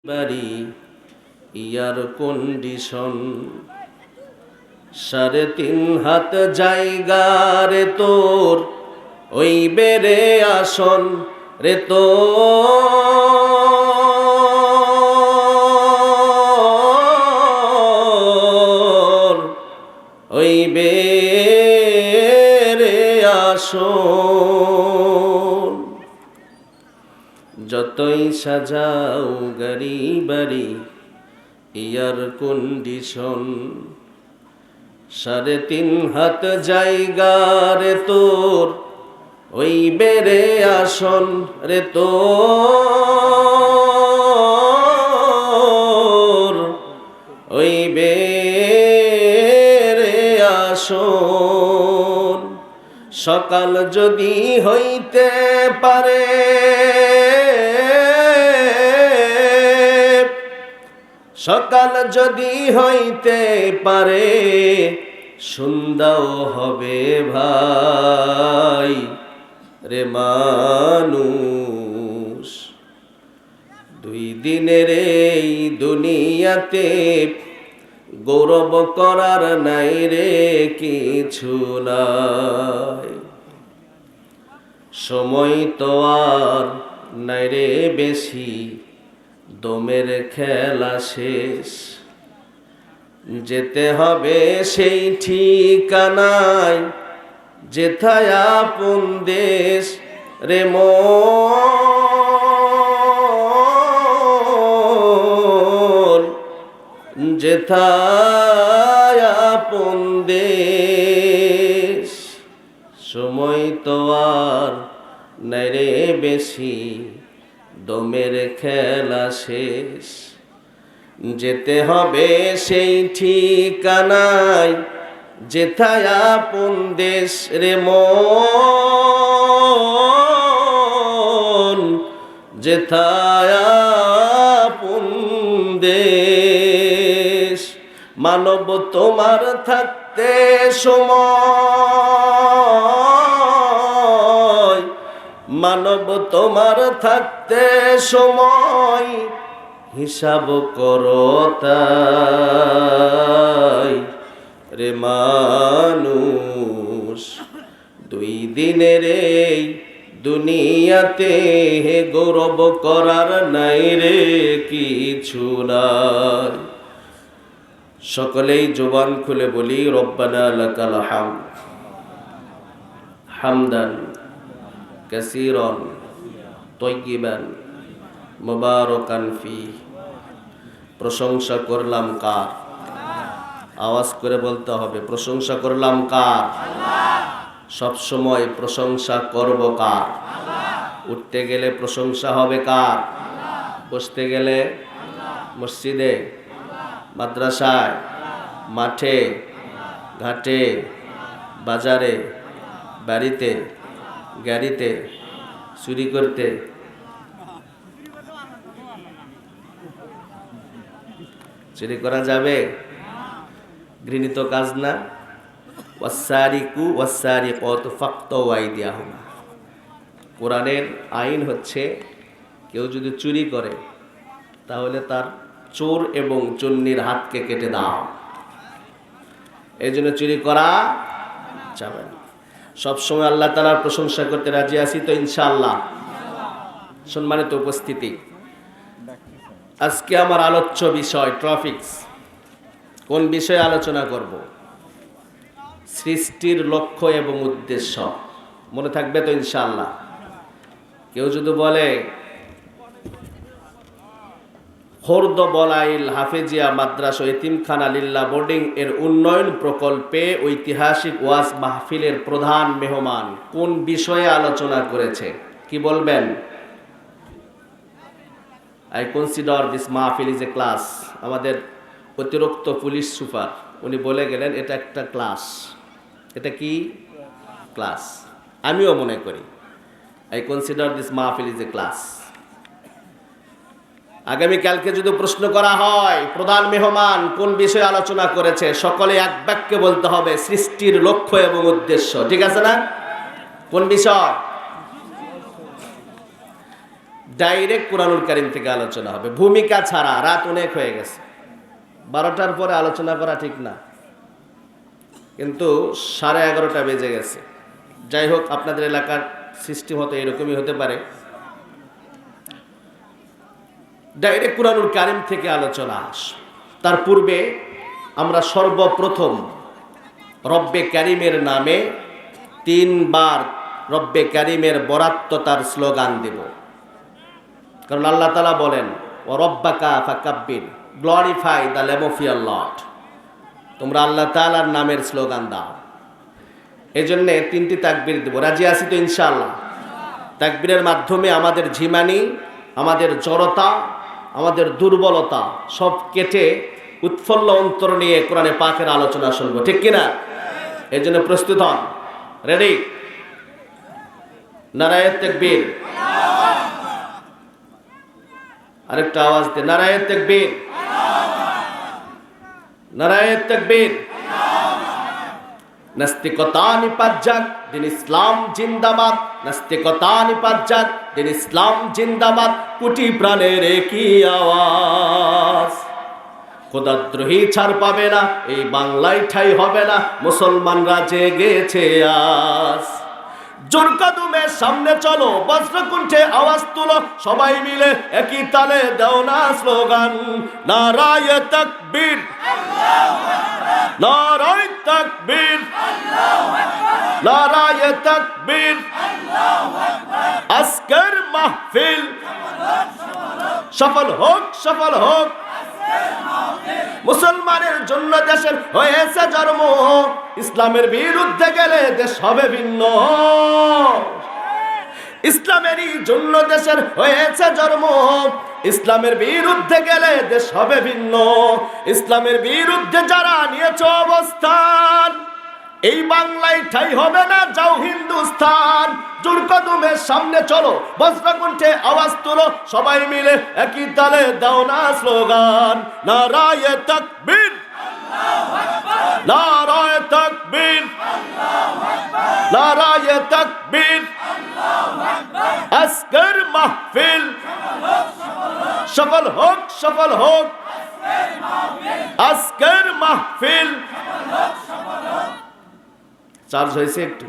বাড়ি ইয়ার কন্ডিশন 3.5 হাত জায়গা রে তোর ওই বেড়ে আসন রে তোর ওই বেড়ে আসন। যতই সাজাও গাড়ি বাড়ি ইয়ার কন্ডিশন 3.5 হাত জায়গা রে তোর ওই বেড়ে আসন রে তোর ওই বেড়ে আসন। সকাল যদি হইতে পারে সকাল যদি হইতে পারে সন্ধ্যাও হবে ভাই রে মানুষ। 2 দিনের এই দুনিয়াতে গৌরব করার নাই রে কিছু নাই। সময় তো আর নাই রে বেশি, দমের খেলা শেষ। যেতে হবে সেই ঠিকানায় যেথায় আপন দেশ রে মন, যেথায় আপন দেশ। সময় তো আর নাই রে বেশি, দমের খেলা শেষ। যেতে হবে সেই ঠিকানায় যেথায় আপন দেশ রে মন, যেথায় আপন দেশ। মানব তোমার থাকতে সময়, মানব তোমার থাকতে সময় হিসাব করো তাই রে মানুষ। 2 দিনের এই দুনিয়াতে গৌরব করার নাই রে কিছু নাই। সকলেই জবান খুলে বলি রব্বানা লাকাল হামদ হামদান কাসীরান তাইয়িবান মুবারাকান ফি। প্রশংসা করলাম কার? আওয়াজ করে বলতে হবে, প্রশংসা করলাম কার? সব সময় প্রশংসা করব কার? উঠতে গেলে প্রশংসা হবে কার? বসতে গেলে মসজিদে, মাদ্রাসায়, মাঠে, ঘাটে, বাজারে, বাড়িতে, গাড়িতে, চুরি করতে, চুরি করা যাবে? ঘৃণিত কাজ না? ওয়াসারিকু ওয়াসারিকাতু ফাকতাউ আইদিয়াহুমা। কোরআনের আইন হচ্ছে কেউ যদি চুরি করে তাহলে তার চোর এবং চুন্নির হাতকে কেটে দাও। এই জন্য চুরি করা যাবে না। সবসময় আল্লাহ তাআলার প্রশংসা করতে রাজি আছি তো ইনশাআল্লাহ। সম্মানিত উপস্থিতি, আজকে আমার আলোচ্য বিষয় ট্রাফিক্স। কোন বিষয়ে আলোচনা করব? সৃষ্টির লক্ষ্য এবং উদ্দেশ্য। মনে থাকবে তো ইনশাআল্লাহ? কেউ যদি বলে খোর্দ বলাইল হাফেজিয়া মাদ্রাসা এতিমখানা লিল্লাহ বোর্ডিং এর উন্নয়ন প্রকল্পে ঐতিহাসিক ওয়াজ মাহফিলের প্রধান মেহমান কোন বিষয়ে আলোচনা করেছে? কি বলবেন? I consider this mahfil is a class. আমাদের অতিরিক্ত পুলিশ সুপার উনি বলে গেলেন এটা একটা ক্লাস। এটা কি ক্লাস? আমিও মনে করি I consider this mahfil is a class. আগামীকালকে যদি প্রশ্ন করা হয় প্রধান মেহমান কোন বিষয়ে আলোচনা করেছে, সকলে এক বাক্যে বলতে হবে সৃষ্টির লক্ষ্য এবং উদ্দেশ্য। ঠিক আছে না? কোন বিষয়? ডাইরেক্ট কুরআনুল কারীম থেকে আলোচনা হবে, ভূমিকা ছাড়া। রাত অনেক হয়ে গেছে, 12টার পরে আলোচনা করা ঠিক না, কিন্তু 11:30 বেজে গেছে। যাই হোক, আপনাদের এলাকার সিস্টেম হয়তো এরকমই হতে পারে। ডাইরেক্ট কুরআনুল কারীম থেকে আলোচনা। তার পূর্বে আমরা সর্বপ্রথম রব্বে কারীমের নামে 3 বার রব্বে কারীমের বরাত্মতার স্লোগান দেব। কারণ আল্লাহ তাআলা বলেন, ও রব্বাকা ফাকাব্বির, glorify the name of your lord. তোমরা আল্লাহ তাআলার নামের স্লোগান দাও। এজন্য 3টি তাকবীর দেব। রাজি আছি তো ইনশাআল্লাহ? তাকবীরের মাধ্যমে আমাদের ঝিমানি, আমাদের জড়তা, আমাদের দুর্বলতা সব কেটে উৎফুল্ল অন্তর নিয়ে কোরআনে পাকের আলোচনা শুনবো, ঠিক কিনা? এই জন্য প্রস্তুত হন। রেডি? নারায়ে তাকবীর। আরেকটা আওয়াজ দে, নারায়ে তাকবীর, নারায়ে তাকবীর। নাস্তিকতা নিপাত যাক, দিন ইসলাম জিন্দাবাদ। নাস্তিকতা নিপাত যাক, দিন ইসলাম জিন্দাবাদ। কোটি প্রাণের একই আওয়াজ। খোদাদ্রোহী ছাড় পাবে না, এই বাংলায় ঠাঁই হবে না। মুসলমানরা জেগেছে আজ। জোর কদমে সামনে চলো, বজ্রকণ্ঠে আওয়াজ তুলো, সবাই মিলে একই তালে দাও না স্লোগান। নারায়ে তাকবীর, নারায়ে তাকবীর, নারায়ে তাকবীর। আজকের মাহফিল সফল হোক, সফল হোক। মুসলমানের জন্য দেশের হয়েছে জন্ম, ইসলামের বিরুদ্ধে গেলে দেশ হবে ভিন্ন। ইসলামেরই জন্য দেশের হয়েছে জন্ম, ইসলামের বিরুদ্ধে গেলে দেশ হবে ভিন্ন। ইসলামের বিরুদ্ধে যারা নিয়েছে অবস্থান, এই বাংলায় ঠাঁই হবে না, যাও হিন্দুস্তান। জোর কদমে সামনে চলো, বজ্রকণ্ঠে আওয়াজ তুলো, সবাই মিলে একই তালে দাও না স্লোগান। নারায়ে তাকবীর, নারায়ে তাকবীর, নারায়ে তাকবীর। আজকের মাহফিল সফল হোক, সফল হোক। আজকের মাহফিল চার্জ হয়েছে একটু।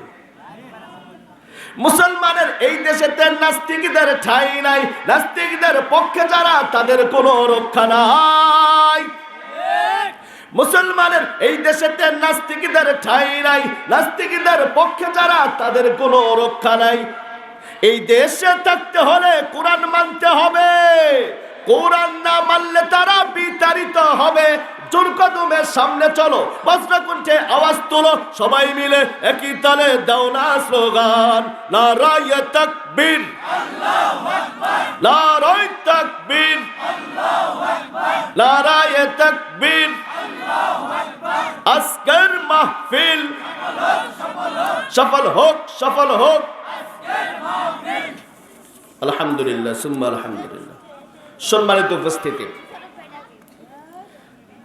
মুসলমানের এই দেশেতে নাস্তিকদের ঠাঁই নাই। নাস্তিকদের পক্ষে যারা, তাদের কোনো রক্ষা নাই। মুসলমানের এই দেশেতে নাস্তিকদের ঠাঁই নাই। নাস্তিকদের পক্ষে যারা, তাদের কোনো রক্ষা নাই। এই দেশে থাকতে হলে কোরআন মানতে হবে, কোরআন না মানলে তারা বিতাড়িত হবে। জোর কদমে সামনে চলো, বজ্রকণ্ঠে আওয়াজ তুলো, সবাই মিলে একই তালে দাও না স্লোগান। নারায়ে তাকবীর, নারায়ে তাকবীর, নারায়ে তাকবীর। আজকের মাহফিল সফল হোক, সফল হোক। আলহামদুলিল্লাহ, সুম্মা আলহামদুলিল্লাহ। সম্মানিত উপস্থিতি,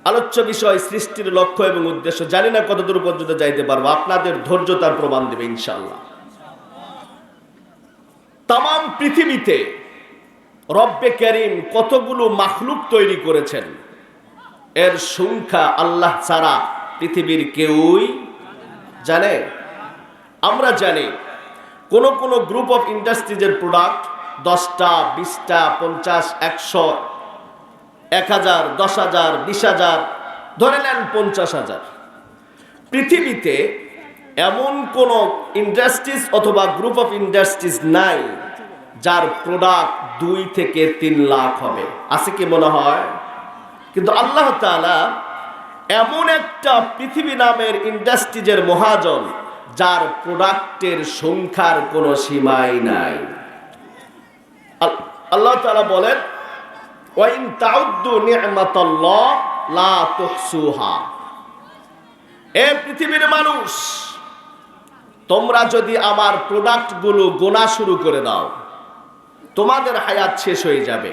আলোচ্য বিষয় সৃষ্টির লক্ষ্য এবং উদ্দেশ্য। জানি না কতদূর পর্যন্ত যাইতে পারবো, আপনাদের ধৈর্য তার প্রমাণ দেবে ইনশাআল্লাহ। তাম পৃথিবীতে রব্বে কারীম কতগুলো মাখলুক তৈরি করেছেন, এর সংখ্যা আল্লাহ ছাড়া পৃথিবীর কেউই জানে। আমরা জানি কোন কোন গ্রুপ অফ ইন্ডাস্ট্রিজের প্রোডাক্ট 10টা, 20টা, 50, 100, 1000, 10,000, 20,000, ধরে নেন 50,000। পৃথিবীতে এমন কোন ইন্ডাস্ট্রিজ অথবা গ্রুপ অফ ইন্ডাস্ট্রিজ নাই যার প্রোডাক্ট 2 থেকে 3 লাখ হবে। আছে কি মনে হয়? কিন্তু আল্লাহ তাআলা এমন একটা পৃথিবী নামের ইন্ডাস্ট্রিজের মহাজন, যার প্রোডাক্টের সংখ্যার কোনো সীমাই নাই। আল্লাহ তাআলা বলেন, ওয়া ইন তাউদ্দু নি'মাতাল্লাহ লা তুহসুহা। এ পৃথিবীর মানুষ, তোমরা যদি আমার প্রোডাক্টগুলো গোনা শুরু করে দাও, তোমাদের হায়াত শেষ হয়ে যাবে।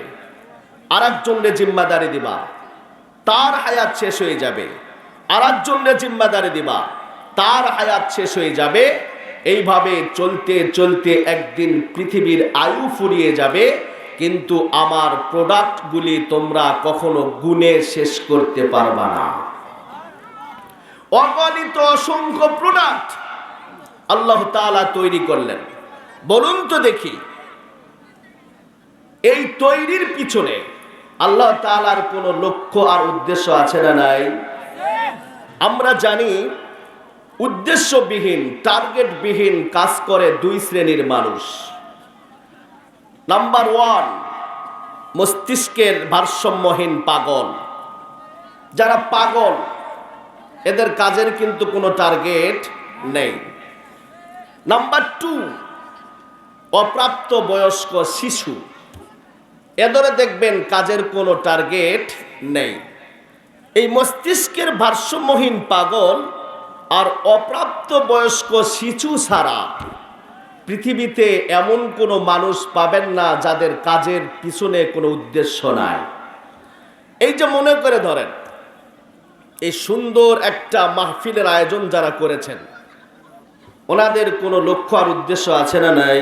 আরেকজনের জিম্মাদারি দিবা, তার হায়াত শেষ হয়ে যাবে। আরেকজনের জিম্মাদারি দিবা, তার হায়াত শেষ হয়ে যাবে। এইভাবে চলতে চলতে একদিন পৃথিবীর আয়ু ফুরিয়ে যাবে। কিন্তু আমার প্রোডাক্টগুলি তোমরা কখনো গুণে শেষ করতে পারবা না। অগণিত অসংখ্য প্রোডাক্ট আল্লাহ তাআলা তৈরি করলেন। বলুন তো দেখি, এই তৈরির পিছনে আল্লাহ তাআলার কোনো লক্ষ্য আর উদ্দেশ্য আছে না নাই? আমরা জানি উদ্দেশ্যবিহীন, টার্গেটবিহীন কাজ করে দুই শ্রেণীর মানুষ। নাম্বার ওয়ান, মস্তিষ্কের ভারসাম্যহীন পাগল। যারা পাগল, এদের কাজের কিন্তু কোনো টার্গেট নেই। নাম্বার টু, অপ্রাপ্ত বয়স্ক শিশু। এদের দেখবেন কাজের কোনো টার্গেট নেই। এই মস্তিষ্কের ভারসাম্যহীন পাগল আর অপ্রাপ্ত বয়স্ক শিশু ছাড়া পৃথিবীতে এমন কোনো মানুষ পাবেন না যাদের কাজের পিছনে কোনো উদ্দেশ্য নাই। এই যে মনে করে ধরেন, এই সুন্দর একটা মাহফিলের আয়োজন যারা করেছেন, ওনাদের কোনো লক্ষ্য আর উদ্দেশ্য আছে না নাই?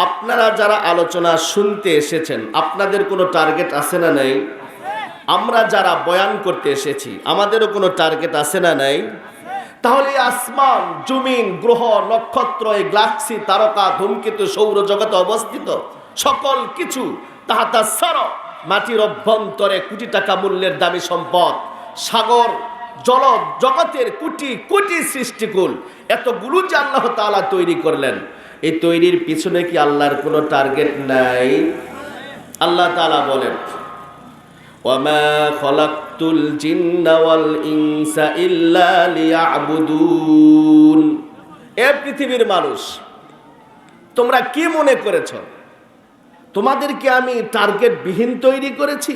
আপনারা যারা আলোচনা শুনতে এসেছেন, আপনাদের কোনো টার্গেট আছে না নাই? আমরা যারা বয়ান করতে এসেছি, আমাদেরও কোনো টার্গেট আছে না নাই? তাহলে আসমান, জমিন, গ্রহ, নক্ষত্র, এই গ্যালাক্সি, তারকা, ধূমকেতু, সৌরজগতে অবস্থিত সকল কিছু তাহাতা সার, মাটির অভ্যন্তরে কোটি টাকা মূল্যের দামি সম্পদ, সাগর, জল জগতের কোটি কোটি সৃষ্টিকুল, এতগুলো যে আল্লাহ তাআলা তৈরি করলেন, এই তৈরির পিছনে কি আল্লাহর কোনো টার্গেট নাই? আল্লাহ তাআলা বলেন, ওয়ামা খলাকতুল জিন্না ওয়াল ইনসা ইল্লা লিয়াবুদুন। এ পৃথিবীর মানুষ, তোমরা কি মনে করেছো তোমাদেরকে আমি টার্গেট বিহীন তৈরি করেছি?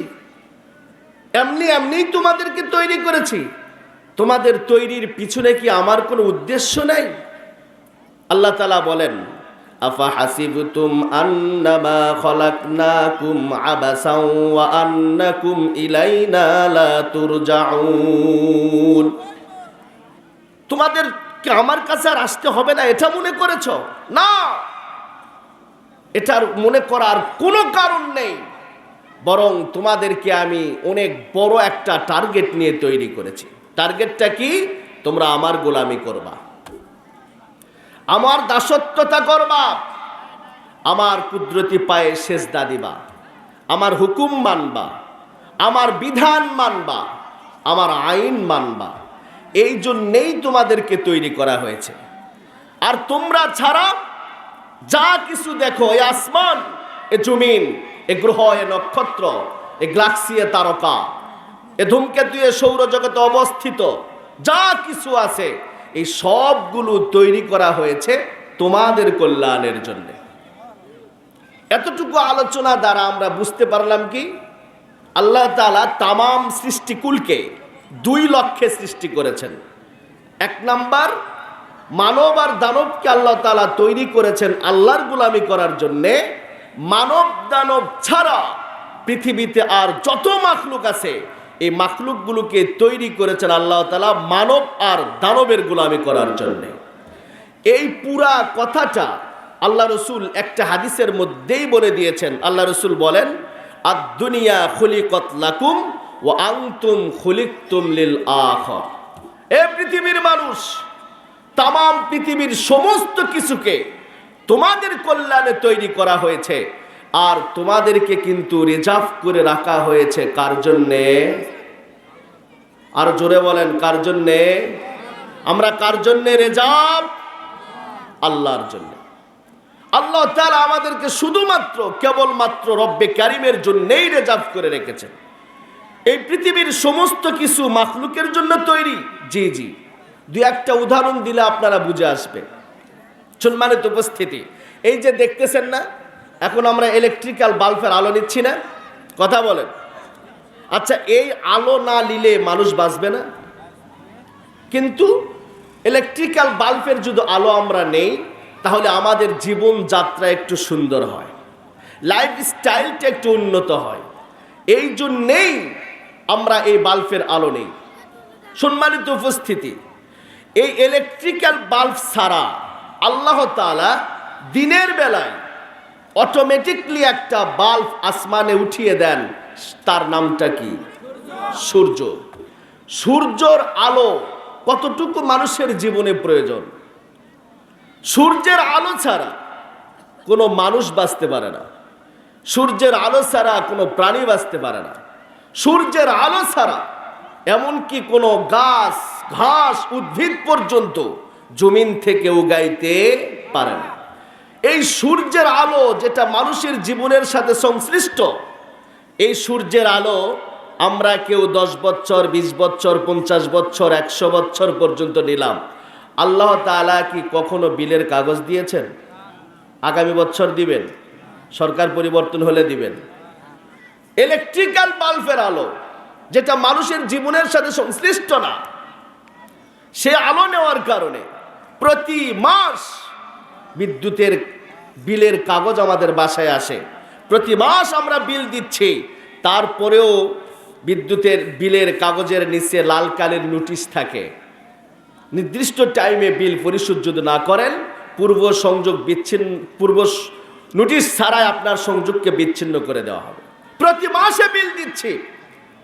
এমনি এমনি তোমাদেরকে তৈরি করেছি। তোমাদের তৈরির পিছনে কি আমার কোনো উদ্দেশ্য নাই? আল্লাহ তাআলা বলেন, আফা হাসিবতুম আন্নামা খলাকনাকুম আবাসাও ওয়া আন্নাকুম ইলাইনা লা তুরজাউন। তোমাদের কি আমার কাছে আর আসতে হবে না এটা মনে করেছো? না, এটার মনে করার কোনো কারণ নেই। বরং তোমাদেরকে আমি অনেক বড় একটা টার্গেট নিয়ে তৈরি করেছি। টার্গেটটা কি? তোমরা আমার গোলামি করবা, আমার দাসত্বতা করবা, আমার কুদরতি পায়ে সেজদা দিবা, আমার হুকুম মানবা, আমার বিধান মানবা, আমার আইন মানবা। এই জন্যেই তোমাদেরকে তৈরি করা হয়েছে। আর তোমরা ছাড়া যা কিছু দেখো, এই আসমান, এ জমিন, এ গ্রহ, এ নক্ষত্র, এ গ্যালাক্সি, এ তারকা, এ ধূমকেতু, এ সৌরজগতে অবস্থিত যা কিছু আছে, এই সবগুলো তৈরি করা হয়েছে তোমাদের কল্যাণের জন্য। এতটুকু আলোচনা দ্বারা আমরা বুঝতে পারলাম কি, আল্লাহ তাআলা তামাম সৃষ্টিকুলকে দুই লক্ষ্যে সৃষ্টি করেছেন। এক নাম্বার, মানব আর দানবকে আল্লাহ তাআলা তৈরি করেছেন আল্লাহর গোলামি করার জন্যে। মানব দানব ছাড়া পৃথিবীতে আর যত মাখলুক আছে, এই মাখলুকগুলোকে তৈরি করেছেন আল্লাহ তাআলা মানব আর দানবের গোলামি করার জন্য। এই পুরা কথাটা আল্লাহ রসুল একটা হাদিসের মধ্যেই বলে দিয়েছেন। আল্লাহ রসুল বলেন, আদ-দুনিয়া খুলিকাত লাকুম ওয়া আনতুম খুলিকতুম লিল আখির। এ পৃথিবীর মানুষ, তামাম পৃথিবীর সমস্ত কিছুকে তোমাদের কল্যাণে তৈরি করা হয়েছে। আর তোমাদেরকে কিন্তু রিজার্ভ করে রাখা হয়েছে কার জন্যে? আর জোরে বলেন, কার জন্যে? আমরা কার জন্যে রিজার্ভ? আল্লাহর জন্য। আল্লাহ তাআলা আমাদেরকে শুধুমাত্র কেবলমাত্র রব্বে কারিমের জন্যই রিজার্ভ করে রেখেছেন। এই পৃথিবীর সমস্ত কিছু মাখলুকের জন্য তৈরি। জি জি, দুই একটা উদাহরণ দিলে আপনারা বুঝে আসবে। সম্মানিত উপস্থিতি, এই যে দেখতেছেন না, এখন আমরা ইলেকট্রিক্যাল বাল্বের আলো নিচ্ছি না? কথা বলেন। আচ্ছা, এই আলো না নিলে মানুষ বাঁচবে না? কিন্তু ইলেকট্রিক্যাল বাল্বের যদি আলো আমরা নেই, তাহলে আমাদের জীবন যাত্রা একটু সুন্দর হয়, লাইফ স্টাইলটা একটু উন্নত হয়। এই জন্যেই আমরা এই বাল্বের আলো নেই। সম্মানিত উপস্থিতি, এই ইলেকট্রিক্যাল বাল্ব ছাড়া আল্লাহ তাআলা দিনের বেলায় অটোমেটিকলি একটা বাল্ব আসমানে উঠিয়ে দেন, তার নামটা কি? সূর্য। সূর্যের আলো কতটুকু মানুষের জীবনে প্রয়োজন? সূর্যের আলো ছাড়া কোনো মানুষ বাঁচতে পারে না, সূর্যের আলো ছাড়া কোনো প্রাণী বাঁচতে পারে না, সূর্যের আলো ছাড়া এমনকি কোনো গাছ ঘাস উদ্ভিদ পর্যন্ত জমিন থেকে উগাইতে পারে না। এই সূর্যের আলো যেটা মানুষের জীবনের সাথে সংশ্লিষ্ট, এই সূর্যের আলো আমরা কেউ 10 বছর 20 বছর 50 বছর 100 বছর পর্যন্ত নিলাম। আল্লাহ তাআলা কি কখনো বিলের কাগজ দিয়েছেন? আগামী বছর দিবেন, সরকার পরিবর্তন হলে দিবেন। ইলেকট্রিক্যাল বাল্বের আলো যেটা মানুষের জীবনের সাথে সংশ্লিষ্ট না, সে আলো নেওয়ার কারণে প্রতি মাস বিদ্যুতের বিলের কাগজ আমাদের বাসায় আসে। প্রতি মাস আমরা বিল দিচ্ছি, তারপরেও বিদ্যুতের বিলের কাগজের নিচে লাল কালির নোটিশ থাকে, নির্দিষ্ট টাইমে বিল পরিশোধ যদি না করেন পূর্ব নোটিশ ছাড়াই আপনার সংযোগকে বিচ্ছিন্ন করে দেওয়া হবে। প্রতি মাসে বিল দিচ্ছি,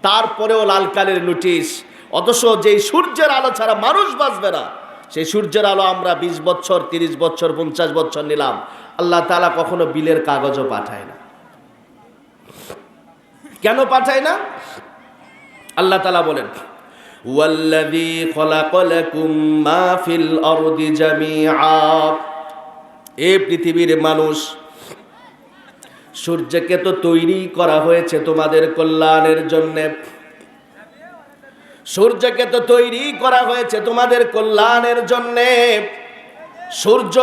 তারপরেও লাল কালির নোটিশ। অথচ যেই সূর্যের আলো ছাড়া মানুষ বাঁচবে না, সেই সূর্যের আলো আমরা 20 বছর 30 বছর 50 বছর নিলাম, আল্লাহ তাআলা কখনো বিলের কাগজও পাঠায় না। কেন পাঠায় না? আল্লাহ তাআলা বলেন, ওয়াল্লাযী খালাকা লাকুম মা ফিল আরদি জামিআ। এই পৃথিবীর মানুষ, সূর্যকে তো তৈরি করা হয়েছে তোমাদের কল্যাণের জন্য, সূর্যকে তো তৈরি করা হয়েছে তোমাদের কল্যাণের জন্য। সূর্য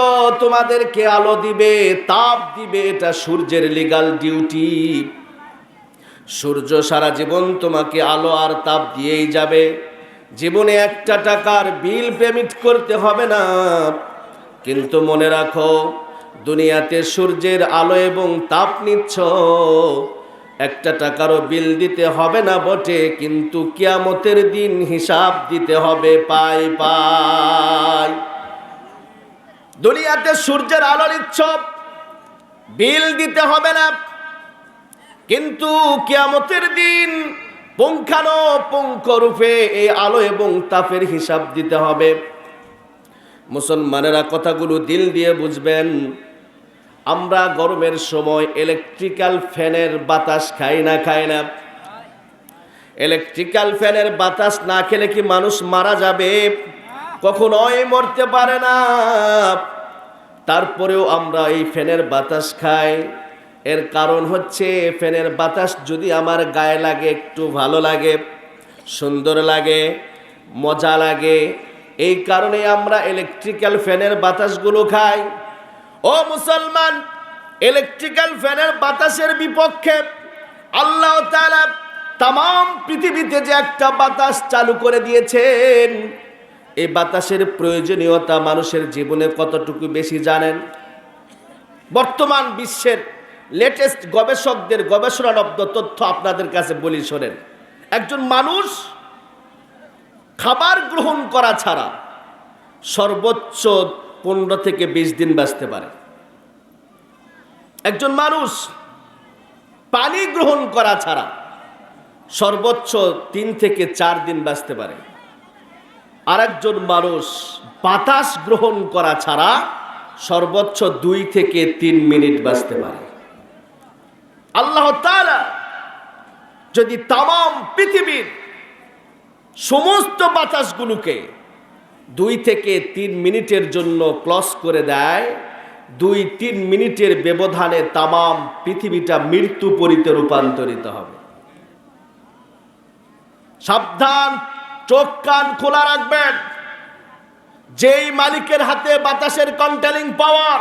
তোমাদেরকে আলো দিবে, তাপ দিবে, এটা সূর্যের লিগ্যাল ডিউটি। সূর্য সারা জীবন তোমাকে আলো আর তাপ দিয়েই যাবে। জীবনে 1 টাকার বিল পেমেন্ট করতে হবে না। কিন্তু মনে রাখো, দুনিয়াতে সূর্যের আলো এবং তাপ নিচ্ছ, 1 টাকারও বিল দিতে হবে না বটে, কিন্তু কিয়ামতের দিন হিসাব দিতে হবে পাই পাই। দুনিয়াতে সূর্যের আলো নিচ্ছ, বিল দিতে হবে না, কিন্তু কিয়ামতের দিন পুঙ্খানুপুঙ্খরূপে এই আলো এবং তাপের হিসাব দিতে হবে। মুসলমানেরা কথাগুলো দিল দিয়ে বুঝবেন। আমরা গরমের সময় ইলেকট্রিক্যাল ফ্যানের বাতাস খাই না? ইলেকট্রিক্যাল ফ্যানের বাতাস না খেলে কি মানুষ মারা যাবে? কখনোই মরতে পারে না। তারপরেও আমরা এই ফ্যানের বাতাস খাই। এর কারণ হচ্ছে, ফ্যানের বাতাস যদি আমার গায়ে লাগে, একটু ভালো লাগে, সুন্দর লাগে, মজা লাগে, এই কারণে আমরা ইলেকট্রিক্যাল ফ্যানের বাতাসগুলো খাই। ও মুসলমান, ইলেকট্রিক্যাল ফ্যানের বাতাসের বিপক্ষে আল্লাহ তাআলা তাম পৃথিবীতে যে একটা বাতাস চালু করে দিয়েছেন, এই বাতাসের প্রয়োজনীয়তা মানুষের জীবনে কতটুকু বেশি জানেন? বর্তমান বিশ্বের লেটেস্ট গবেষকদের গবেষণালব্ধ তথ্য আপনাদের কাছে বলি, শোনেন। একজন মানুষ খাবার গ্রহণ করা ছাড়া সর্বোচ্চ 15 থেকে 20 দিন বাঁচতে পারে। একজন মানুষ পানি গ্রহণ করা ছাড়া সর্বোচ্চ 3 থেকে 4 দিন বাঁচতে পারে। আর একজন মানুষ বাতাস গ্রহণ করা ছাড়া সর্বোচ্চ 2 থেকে 3 মিনিট বাঁচতে পারে। আল্লাহ তাআলা যদি তাম পৃথিবীর সমস্ত বাতাসগুলোকে 2 থেকে 3 মিনিটের জন্য ক্লোজ করে দেয়, 2-3 মিনিটের ব্যবধানে তাম পৃথিবীটা মৃত্যুপরিতে রূপান্তরিত হবে। সাবধান, চোখ কান খোলা রাখবেন। যেই মালিকের হাতে বাতাসের কন্ট্রোলিং পাওয়ার,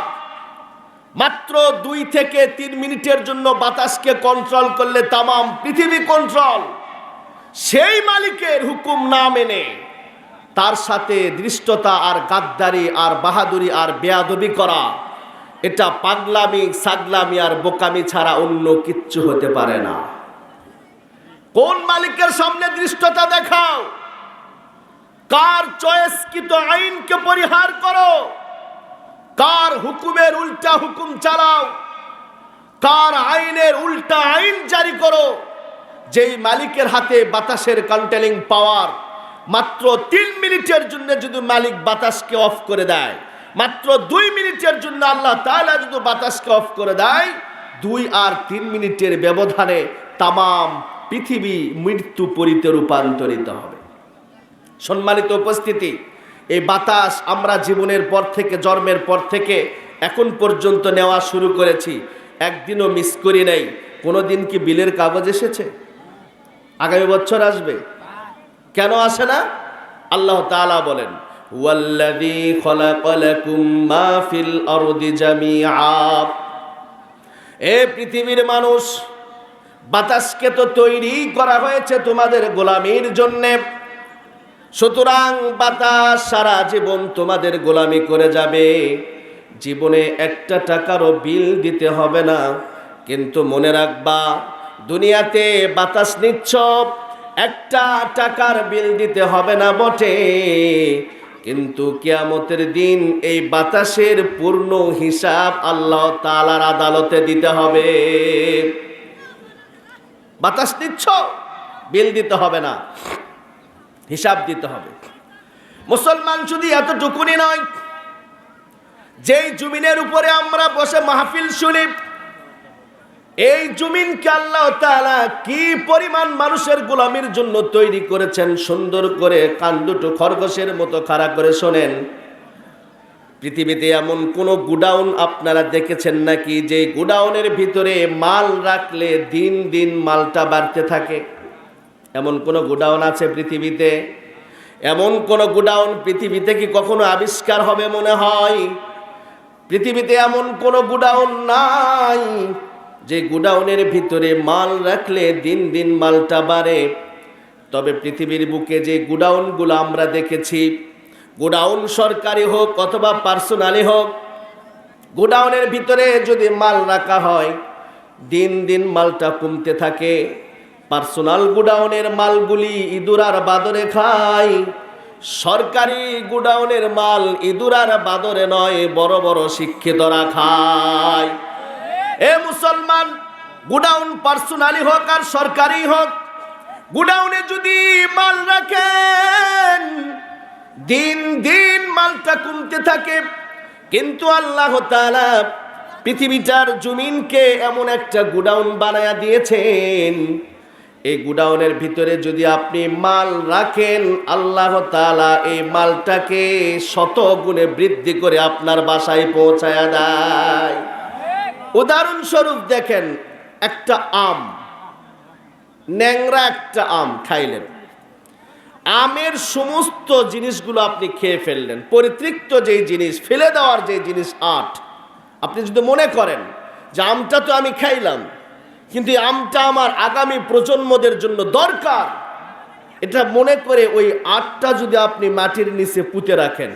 মাত্র 2 থেকে 3 মিনিটের জন্য বাতাসকে কন্ট্রোল করলে তাম পৃথিবী কন্ট্রোল, সেই মালিকের হুকুম না মেনে তার সাথে ধৃষ্টতা আর গাদ্দারি আর বাহাদুরি আর বেয়াদবি করা, এটা পাগলামি সাগলামি আর বোকামি ছাড়া অন্য কিচ্ছু হতে পারে না। কোন মালিকের সামনে ধৃষ্টতা দেখাও? কার চয়েসকৃত আইনকে পরিহার করো? কার হুকুমের উল্টা হুকুম চালাও? কার আইনের উল্টা আইন জারি করো, যেই মালিকের হাতে বাতাসের কন্ট্রোলিং পাওয়ার, মাত্র 3 মিনিটের জন্য যদি মালিক বাতাসকে অফ করে দেয়, মাত্র 2 মিনিটের জন্য আল্লাহ তাআলা যদি বাতাসকে অফ করে দেয়, 2 আর 3 মিনিটের ব্যবধানে তামাম পৃথিবী মৃত্যু পরিতে রূপান্তরিত হবে। সম্মানিত উপস্থিতি, এই বাতাস আমরা জীবনের পর থেকে, জন্মের পর থেকে এখন পর্যন্ত নেওয়া শুরু করেছি, একদিনও মিস করি নাই। কোনোদিন কি বিলের কাগজ এসেছে? আগামী বছর আসবে? কেন আসে না? আল্লাহ তাআলা বলেন, ওয়াল্লাযী খালাকা লাকুম মা ফিল আরদি জামিআ। এ পৃথিবীর মানুষ, বাতাসকে তো তৈরি করা হয়েছে তোমাদের গোলামির জন্যে, সুতরাং বাতাস সারা জীবন তোমাদের গোলামি করে যাবে, জীবনে 1 টাকারও বিল দিতে হবে না। কিন্তু মনে রাখবা, দুনিয়াতে বাতাস নিচ্ছ, 1 টাকার বিল দিতে হবে না বটে, কিন্তু কিয়ামতের দিন এই বাতাসের পূর্ণ হিসাব আল্লাহ তাআলার আদালতে দিতে হবে। বাতাস নিচ্ছ, বিল দিতে হবে না, হিসাব দিতে হবে। মুসলমান শুধু এতটুকুনি নয়, যেই জমিনের উপরে আমরা বসে মাহফিল শুনি, এই জমিনকে আল্লাহ তাআলা কি পরিমাণ মানুষের গোলামির জন্য তৈরি করেছেন, সুন্দর করে কান দুটো খরগোশের মতো খাড়া করে শোনেন। পৃথিবীতে এমন কোন গুডাউন আপনারা দেখেছেন নাকি যে গুডাউনের ভিতরে মাল রাখলে দিন দিন মালটা বাড়তে থাকে? এমন কোন গুডাউন আছে পৃথিবীতে? এমন কোন গুডাউন পৃথিবীতে কি কখনো আবিষ্কার হবে মনে হয়? পৃথিবীতে এমন কোন গুডাউন নাই যে গুডাউনের ভিতরে মাল রাখলে দিন দিন মালটা বাড়ে। তবে পৃথিবীর বুকে যে গুডাউনগুলো আমরা দেখেছি, গোডাউন সরকারি হোক অথবা পার্সোনালি হোক, গোডাউনের ভিতরে যদি মাল রাখা হয়, দিন দিন মালটা কমতে থাকে। পার্সোনাল গোডাউনের মালগুলি ইঁদুর আর বাদরে খায়, সরকারি গোডাউনের মাল ইঁদুর আর বাদরে নয়, বড় বড় শিক্ষিতরা খায়। এ মুসলমান, গোডাউন পার্সোনালি হোক আর সরকারি হোক, গোডাউনে যদি মাল রাখেন, দিন দিন মালটা কমতে থাকে। কিন্তু আল্লাহ তাআলা পৃথিবীটার জমিনকে এমন একটা গোডাউন বানায়া দিয়েছেন, এই গোডাউনের ভিতরে যদি আপনি মাল রাখেন, আল্লাহ তাআলা এই মালটাকে 100 গুণে বৃদ্ধি করে আপনার বাসায় পৌঁছায়া দেয়। উদাহরণস্বরূপ দেখেন, একটা আম, ন্যাংরা একটা আম খাইলেন, আমের সমস্ত জিনিসগুলো আপনি খেয়ে ফেললেন, পরিতৃপ্ত যেই জিনিস, ফেলে দেওয়ার যে জিনিস 8, আপনি যদি মনে করেন যে আমটা তো আমি খাইলাম, কিন্তু এই আমটা আমার আগামী প্রজন্মদের জন্য দরকার, এটা মনে করে ওই 8টা যদি আপনি মাটির নিচে পুঁতে রাখেন,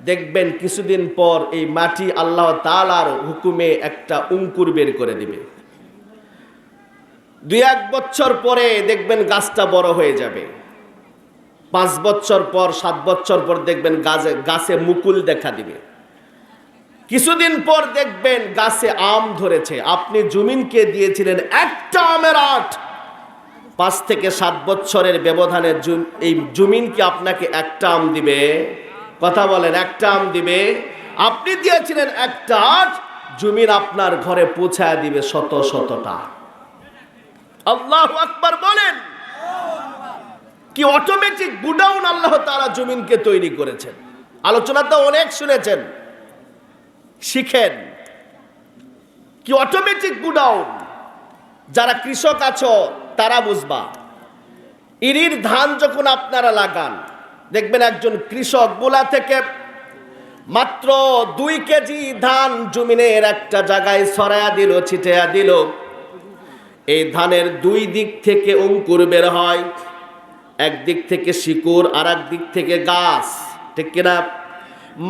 দেখবেন কিছুদিন পর এই মাটি আল্লাহ তাআলার হুকুমে একটা অঙ্কুর বের করে দিবে। 2-1 বছর পরে দেখবেন গাছটা বড় হয়ে যাবে। 5 বছর পর, 7 বছর পর দেখবেন গাছে মুকুল দেখা দিবে। কিছুদিন পর দেখবেন গাছে আম ধরেছে। আপনি জমিনকে দিয়েছিলেন একটা আমের 8, 5 থেকে 7 বছরের ব্যবধানে এই জমিন কি আপনাকে একটা আম দিবে? কথা বলেন, একটা আম দিবে? আপনি দিয়েছিলেন একটা 8, জমিন আপনার ঘরে পৌঁছায় দিবে 100-100টা। আল্লাহু আকবার বলেন। কি অটোমেটিক গুডাউন আল্লাহ তাআলা জমিনকে তৈরি করেছেন। আলোচনা তো অনেক শুনেছেন, শিখেন কি অটোমেটিক গুডাউন। যারা কৃষক আছো তারা বুঝবা। ইরির ধান যখন আপনারা লাগান, দেখবেন একজন কৃষক গোলা থেকে মাত্র 2 কেজি ধান জমিনের একটা জায়গায় ছড়ায়া দিল, ছিটাইয়া দিল। এই ধানের 2 দিক থেকে অঙ্কুর বের হয়, একদিক থেকে শিকড় আর এক দিক থেকে গাছ, ঠিক কিনা?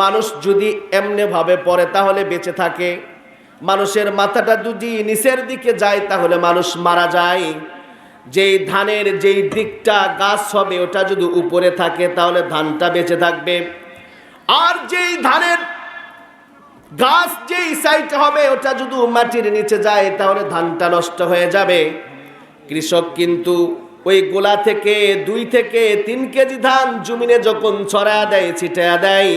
মানুষ যদি এমনি ভাবে পড়ে তাহলে বেঁচে থাকে, মানুষের মাথাটা যদি নিচের দিকে যায় তাহলে মানুষ মারা যায়। যেই ধানের যেই দিকটা গাছ হবে ওটা যদি উপরে থাকে তাহলে ধানটা বেঁচে থাকবে। আর যেই ধানের গাছ যেই সাইডে হবে ওটা যদি মাটির নিচে যায় তাহলে ধানটা নষ্ট হয়ে যাবে। কৃষক কিন্তু ওই গোলা থেকে 2 থেকে 3 কেজি ধান জমিনে যখন ছড়া দেয়, ছিটায়া দেয়,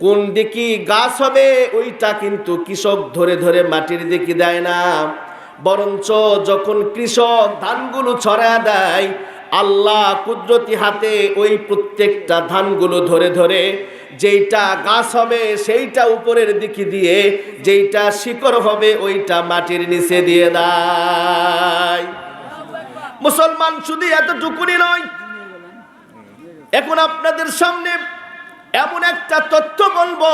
কোন দিকে গাছ হবে ওইটা কিন্তু কৃষক ধরে ধরে মাটির দিকে দেয় না, বরঞ্চ যখন কৃষক ধানগুলো ছড়া দেয় আল্লাহ কুদরতি হাতে ওই প্রত্যেকটা ধানগুলো ধরে ধরে যেইটা গাছ হবে সেইটা উপরের দিকে দিয়ে, যেইটা শিকড় হবে ওইটা মাটির নিচে দিয়ে দেয়। মুসলমান শুধু এতটুকুনি নয়, এখন আপনাদের সামনে এমন একটা তথ্য বলবো,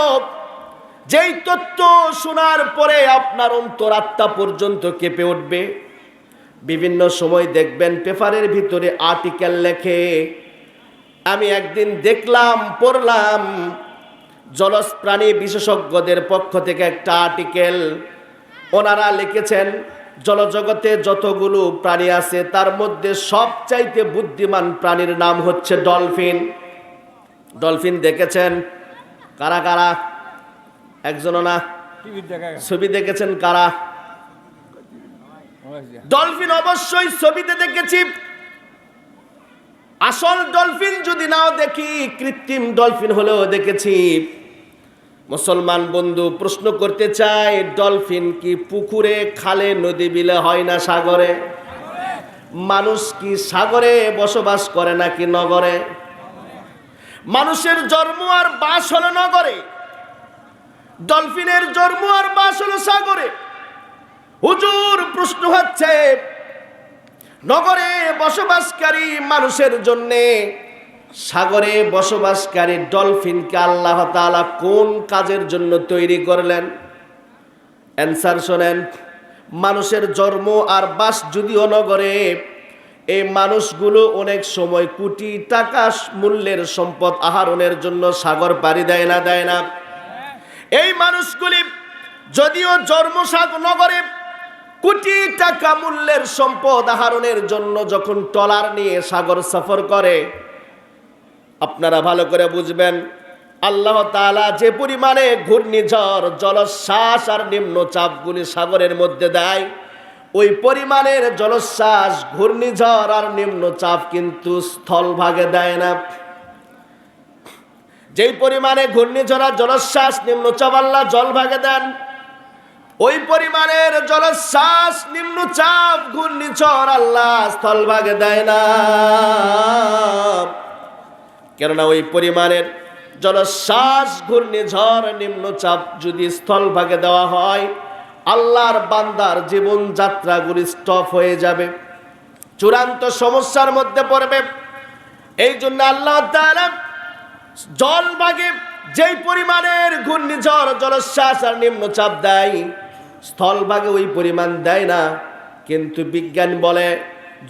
যেই তথ্য শোনার পরে আপনার অন্তরাত্মা পর্যন্ত কেঁপে উঠবে। বিভিন্ন সময় দেখবেন পেপারের ভিতরে আর্টিকেল লেখে। আমি একদিন দেখলাম, পড়লাম, জলজ প্রাণী বিশেষজ্ঞদের পক্ষ থেকে একটা আর্টিকেল। ওনারা লিখেছেন জলজগতে যতগুলো প্রাণী আছে তার মধ্যে সবচাইতে বুদ্ধিমান প্রাণীর নাম হচ্ছে ডলফিন। ডলফিন দেখেছেন কারা কারা? একজনও না? ছবি দেখেছেন কারা? ডলফিন অবশ্যই ছবিতে দেখেছি। আসল ডলফিন যদি নাও দেখি, কৃত্রিম ডলফিন হলেও দেখেছি। মুসলমান বন্ধু, প্রশ্ন করতে চাই, ডলফিন কি পুকুরে, খালে, নদী বিলে হয় না সাগরে? মানুষ কি সাগরে বসবাস করে নাকি নগরে? মানুষের জন্ম আর বাস হলো নগরে, ডলফিনের জন্ম আর বাস হলো সাগরে। হুজুর, প্রশ্ন হচ্ছে নগরে বসবাসকারী মানুষের জন্যে সাগরে বসবাসকারী ডলফিনকে আল্লাহ তাআলা কোন কাজের জন্য তৈরি করলেন? অ্যান্সার শোনেন। মানুষের জন্ম আর বাস যদিও নগরে, এই মানুষগুলো অনেক সময় কোটি টাকা মূল্যের সম্পদ আহরণের জন্য সাগর পাড়ি দেয় না, দেয় না? এই মানুষগুলি যদিও জন্ম নগরে, কোটি টাকা মূল্যের সম্পদ আহরণের জন্য যখন ট্রলার নিয়ে সাগর সফর করে, আপনারা ভালো করে বুঝবেন আল্লাহ তাআলা যে পরিমাণে ঘূর্ণিঝড়, জলোচ্ছ্বাস আর নিম্নচাপগুলি সাগরের মধ্যে দেয়, ওই পরিমাণের জলোচ্ছ্বাস, ঘূর্ণিঝড় আর নিম্নচাপ কিন্তু স্থলভাগে দেয় না। যেই পরিমাণে ঘূর্ণিঝড় আর জলোচ্ছ্বাস, নিম্নচাপ আল্লাহ জলভাগে দেন, ওই পরিমাণের জলোচ্ছ্বাস, নিম্নচাপ, ঘূর্ণিঝড় আল্লাহ স্থলভাগে দেয় না। কেননা ওই পরিমাণের জলোচ্ছ্বাস, ঘূর্ণিঝড়, নিম্নচাপ যদি স্থলভাগে দেওয়া হয়, আল্লাহর বান্দার জীবন যাত্রাগুলি স্টপ হয়ে যাবে, চূড়ান্ত সমস্যার মধ্যে পড়বে। এই জন্য আল্লাহ তাআলা জলভাগে যেই পরিমাণের ঘূর্ণিঝড়, জলোচ্ছ্বাস আর নিম্নচাপ দেয়, স্থলভাগে ওই পরিমাণ দেয় না। কিন্তু বিজ্ঞান বলে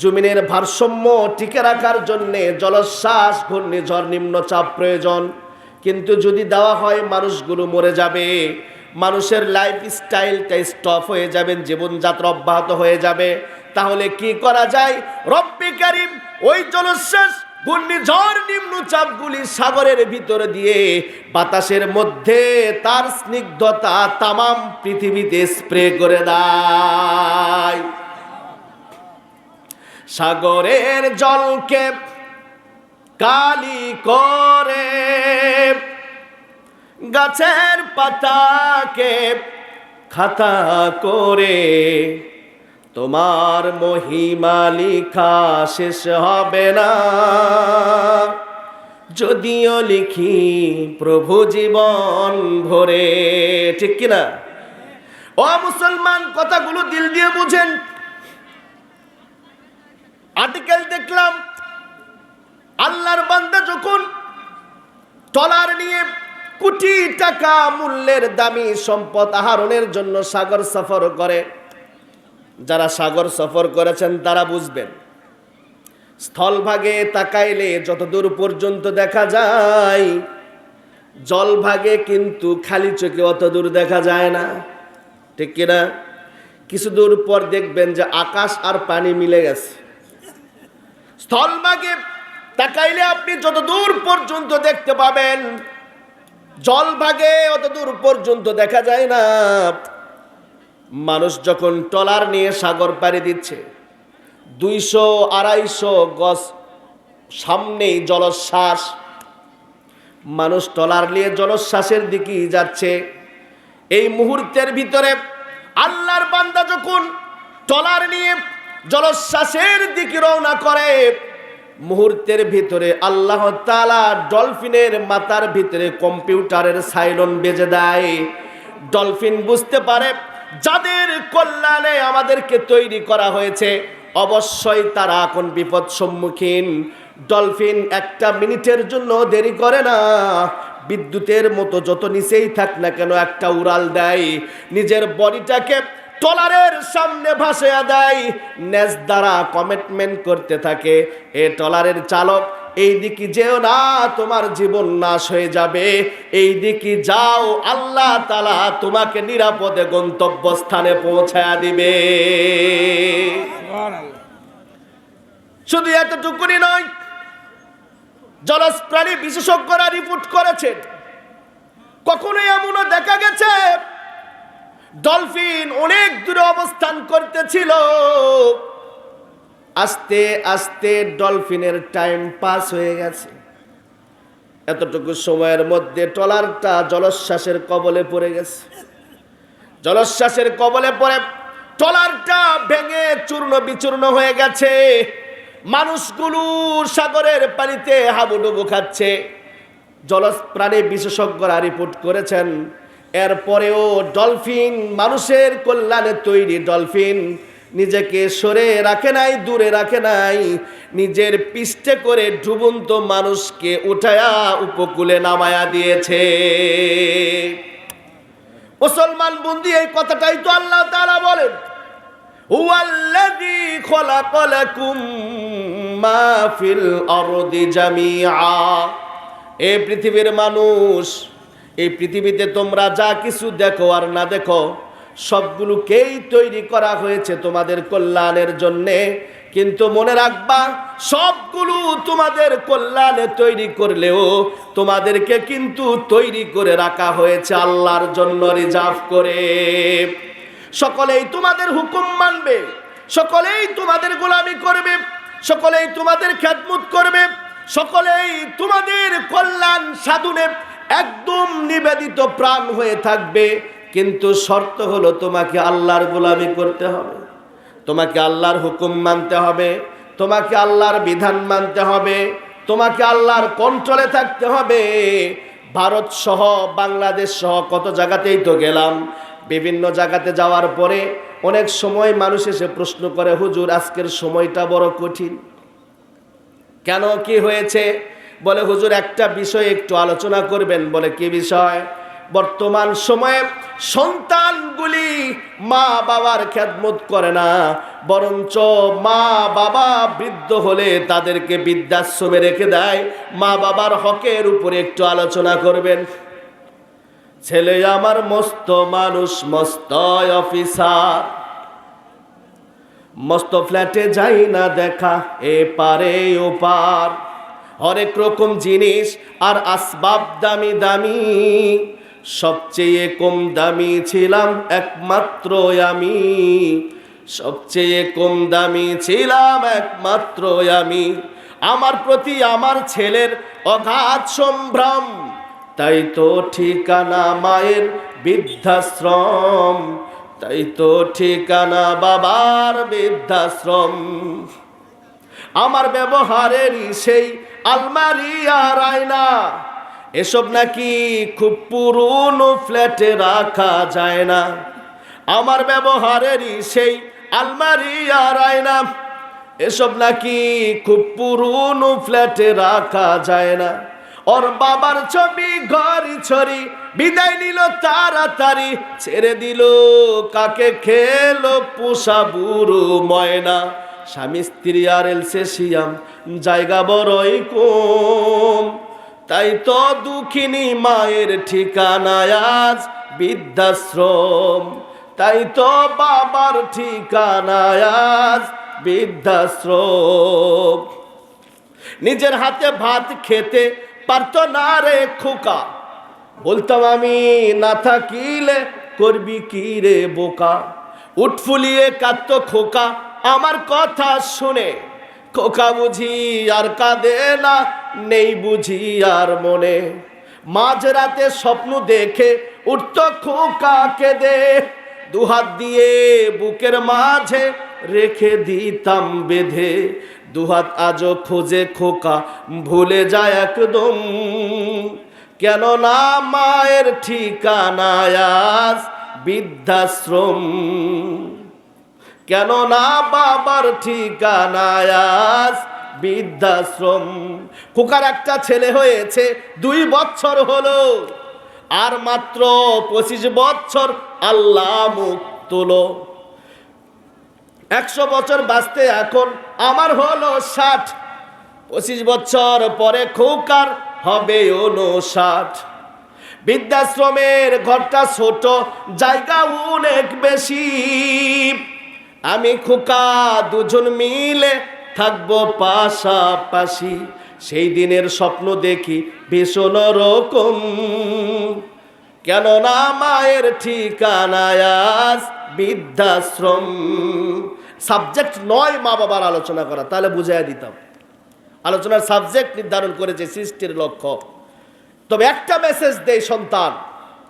জমিনের ভারসাম্য টিকে রাখার জন্যে জলোচ্ছ্বাস, ঘূর্ণিঝড়, নিম্নচাপ প্রয়োজন। কিন্তু যদি দেওয়া হয়, মানুষগুলো মরে যাবে, মানুষের লাইফ স্টাইলটা স্টপ হয়ে যাবে, জীবনযাত্রা অব্যাহত হয়ে যাবে। তাহলে কি করা যায়? রব্বে কারীম ওই জলোচ্ছ্বাস, ঘূর্ণিঝড়, নিম্নচাপগুলি সাগরের ভিতরে দিয়ে বাতাসের মধ্যে তার স্নিগ্ধতা তামাম পৃথিবীতে স্প্রে করে দেয়। সাগরের জলকে কালি করে, গাছের পাতাকে খাতা করে, তোমার মহিমা লিখা শেষ হবে না, যদিও লিখি প্রভু জীবন ভরে। ঠিক কিনা? ও মুসলমান, কথাগুলো দিল দিয়ে বুঝেন। আর্টিকেল দেখলাম, আল্লাহর বান্দা যখন ট্রলার নিয়ে কোটি টাকা মূল্যের দামি সম্পদ আহরণের জন্য সাগর সফর করে, যারা সাগর সফর করেছেন তারা বুঝবেন, স্থলভাগে তাকাইলে যতদূর পর্যন্ত দেখা যায়, জলভাগে কিন্তু খালি চোখে অত দূর দেখা যায় না। ঠিক কিনা? কিছু দূর পর দেখবেন যে আকাশ আর পানি মিলে গেছে। স্থলভাগে তাকাইলে আপনি যত দূর পর্যন্ত দেখতে পাবেন, জল ভাগে অত দূর পর্যন্ত দেখা যায় না। মানুষ যখন ট্রলার নিয়ে সাগর পাড়ি দিচ্ছে, 200-250 গজ সামনেই জলোচ্ছ্বাস, মানুষ ট্রলার নিয়ে জলোচ্ছ্বাসের দিকে যাচ্ছে। এই মুহূর্তের ভিতরে আল্লাহর বান্দা যখন ট্রলার নিয়ে জলোচ্ছ্বাসের দিকে রওনা করে, মুহূর্তের ভিতরে আল্লাহ তাআলা ডলফিনের মাথার ভিতরে কম্পিউটারের সাইরন বেজে দেয়। ডলফিন বুঝতে পারে যাদের কল্যাণে আমাদেরকে তৈরি করা হয়েছে অবশ্যই তারা এখন বিপদ সম্মুখীন। ডলফিন একটা মিনিটের জন্য দেরি করে না, বিদ্যুতের মতো যত নিচেই থাক না কেন একটা উড়াল দেয়, নিজের বডিটাকে ট্রলারের সামনে ভাসিয়ে দেয়, নেজ দ্বারা কমিটমেন্ট করতে থাকে, এ ট্রলারের চালক এই দিকে যেও না, তোমার জীবন নাশ হয়ে যাবে, এই দিকে যাও, আল্লাহ তাআলা তোমাকে নিরাপদে গন্তব্যস্থানে পৌঁছায়া দিবে। শুধু এতটুকুনি নয়, জলজ প্রাণী বিশেষজ্ঞরা রিপোর্ট করেছেন কখনো এমনও দেখা গেছে ডলফিন অনেক দূরে অবস্থান করতেছিল, আস্তে আস্তে ডলফিনের টাইম পাস হয়ে গেছে। এতটুকু সময়ের মধ্যে ট্রলারটা জলোচ্ছ্বাসের কবলে পড়ে গেছে। জলোচ্ছ্বাসের কবলে পড়ে ট্রলারটা ভেঙে চূর্ণ বিচূর্ণ হয়ে গেছে। মানুষগুলো সাগরের পানিতে হাবুডুবু খাচ্ছে। জলজ প্রাণী বিশেষজ্ঞরা রিপোর্ট করেছেন এরপরেও ডলফিন, মানুষের কল্যাণে তৈরি ডলফিন, নিজেকে সরে রাখে নাই, দূরে রাখে নাই, নিজের পৃষ্ঠে করে ডুবন্ত মানুষকে উঠায়া উপকূলে নামায়া দিয়েছে। মুসলমান বন্ধু, এই কথাটাই তো আল্লাহ তাআলা বলেন, হুয়াল্লাযী খলাকালাকুম মা ফিল আরদি জামিআ। এই পৃথিবীর মানুষ, এই পৃথিবীতে তোমরা যা কিছু দেখো আর না দেখো সবগুলোকেই তৈরি করা হয়েছে তোমাদের কল্যাণের জন্যে। কিন্তু মনে রাখবা, সবগুলো তোমাদের কল্যাণে তৈরি করলেও তোমাদেরকে কিন্তু তৈরি করে রাখা হয়েছে আল্লাহর জন্য রিজার্ভ করে। সকলেই তোমাদের হুকুম মানবে, সকলেই তোমাদের গোলামি করবে, সকলেই তোমাদের খেদমত করবে, সকলেই তোমাদের কল্যাণ সাধনে একদম নিবেদিত প্রাণ হয়ে থাকবে। কিন্তু শর্ত হলো তোমাকে আল্লাহর গোলামি করতে হবে, তোমাকে আল্লাহর হুকুম মানতে হবে, তোমাকে আল্লাহর বিধান মানতে হবে, তোমাকে আল্লাহর কন্ট্রোলে থাকতে হবে। ভারত সহ বাংলাদেশ সহ কত জায়গাতেই তো গেলাম। বিভিন্ন জায়গাতে যাওয়ার পরে অনেক সময় মানুষ এসে প্রশ্ন করে, হুজুর আজকের সময়টা বড় কঠিন কেন, কি হয়েছে? বলে হুজুর একটা বিষয় একটু আলোচনা করবেন। বলে কি বিষয়? বর্তমান সময়ে সন্তানগুলি মা বাবার খেদমত করে না, বরঞ্চ মা বাবা বৃদ্ধ হলে তাদেরকে বৃদ্ধাশ্রমে রেখে দেয়। মা বাবার হকের উপরে একটু আলোচনা করবেন। ছেলে আমার মস্ত মানুষ, মস্ত অফিসার, মস্ত ফ্ল্যাটে যাই না দেখা এ পারে ও পার, হরেক রকম জিনিস আর আসবাব দামি দামি, সবচেয়ে কম দামি ছিলাম একমাত্র আমি, সবচেয়ে কম দামি ছিলাম একমাত্র আমি। আমার প্রতি আমার ছেলের অগাধ সম্ভ্রম, তাই তো ঠিকানা মায়ের বৃদ্ধাশ্রম, তাই তো ঠিকানা বাবার বৃদ্ধাশ্রম। আমার ব্যবহারেরই সেই আলমারি আর আয়না, এসব নাকি খুব পুরনো ফ্ল্যাটে রাখা যায় না। আমার ব্যবহারেরই সেই আলমারি আর আয়না, এসব নাকি খুব পুরনো ফ্ল্যাটে রাখা যায় না। ওর বাবার ছবি ঘড়ি ছড়ি বিদায় নিল তাড়াতাড়ি, ছেড়ে দিল কাকে খেলো পোষা বুড়ো ময়না। স্বামী স্ত্রী আর এলসেশিয়াম জায়গা বড়ই কম, তাই তো দুঃখিনী মায়ের ঠিকানায় আজ বৃদ্ধাশ্রম, তাই তো বাবার ঠিকানায় আজ বৃদ্ধাশ্রম। নিজের হাতে ভাত খেতে পারতো না রে খোকা, বলতাম আমি না থাকিলে করবি কি রে বোকা, উঠ ফুলিয়ে কাঁদত খোকা আমার কথা শুনে, খোকা বুঝি আর কাঁদে না, নেই বুঝি আর মনে, মাঝরাতে স্বপ্ন দেখে উঠত খোকা কেঁদে, দুহাত দিয়ে বুকের মাঝে রেখে দিতাম বেঁধে, দুহাত আজও খোঁজে খোকা ভুলে যায় একদম, কেন না মায়ের ঠিকানায় আজ বৃদ্ধাশ্রম, কেন না বাবার ঠিকানায় আজ বৃদ্ধাশ্রম। খোকার একটা ছেলে হয়েছে 2 বছর হলো, আর মাত্র 25 বছর আল্লাহ মুখ তুলো, 100 বছর বাঁচতে এখন আমার হলো 60, 25 বছর পরে খোকার হবে 59। বৃদ্ধাশ্রমের ঘরটা ছোট, জায়গা অনেক বেশি, আমি খোকা দুজন মিলে থাকবো পাশাপাশি, সেই দিনের স্বপ্ন দেখি ভীষণ রকম, কেন না মায়ের ঠিকানায় আজ বৃদ্ধাশ্রম। সাবজেক্ট নয় মা বাবার আলোচনা করা, তাহলে বুঝাইয়া দিতাম। আলোচনার সাবজেক্ট নির্ধারণ করেছে সৃষ্টির লক্ষ্য। তবে একটা মেসেজ দেই, সন্তান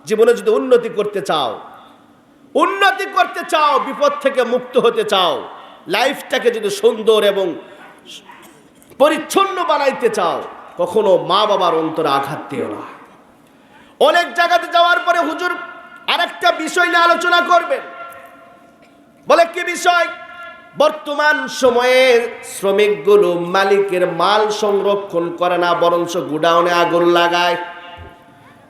জীবনে যদি উন্নতি করতে চাও, বিপদ থেকে মুক্ত হতে চাও, লাইফটাকে যদি সুন্দর এবং পরিচ্ছন্ন বানাইতে চাও, কখনো মা বাবার অন্তরে আঘাত দিও না। অনেক জায়গাতে যাওয়ার পরে হুজুর আরেকটা বিষয় নিয়ে আলোচনা করবেন, বলে কি বিষয়? বর্তমান সময়ে শ্রমিকগুলো মালিকের মাল সংরক্ষণ করে না, বরঞ্চ গুডাউনে আগুন লাগায়।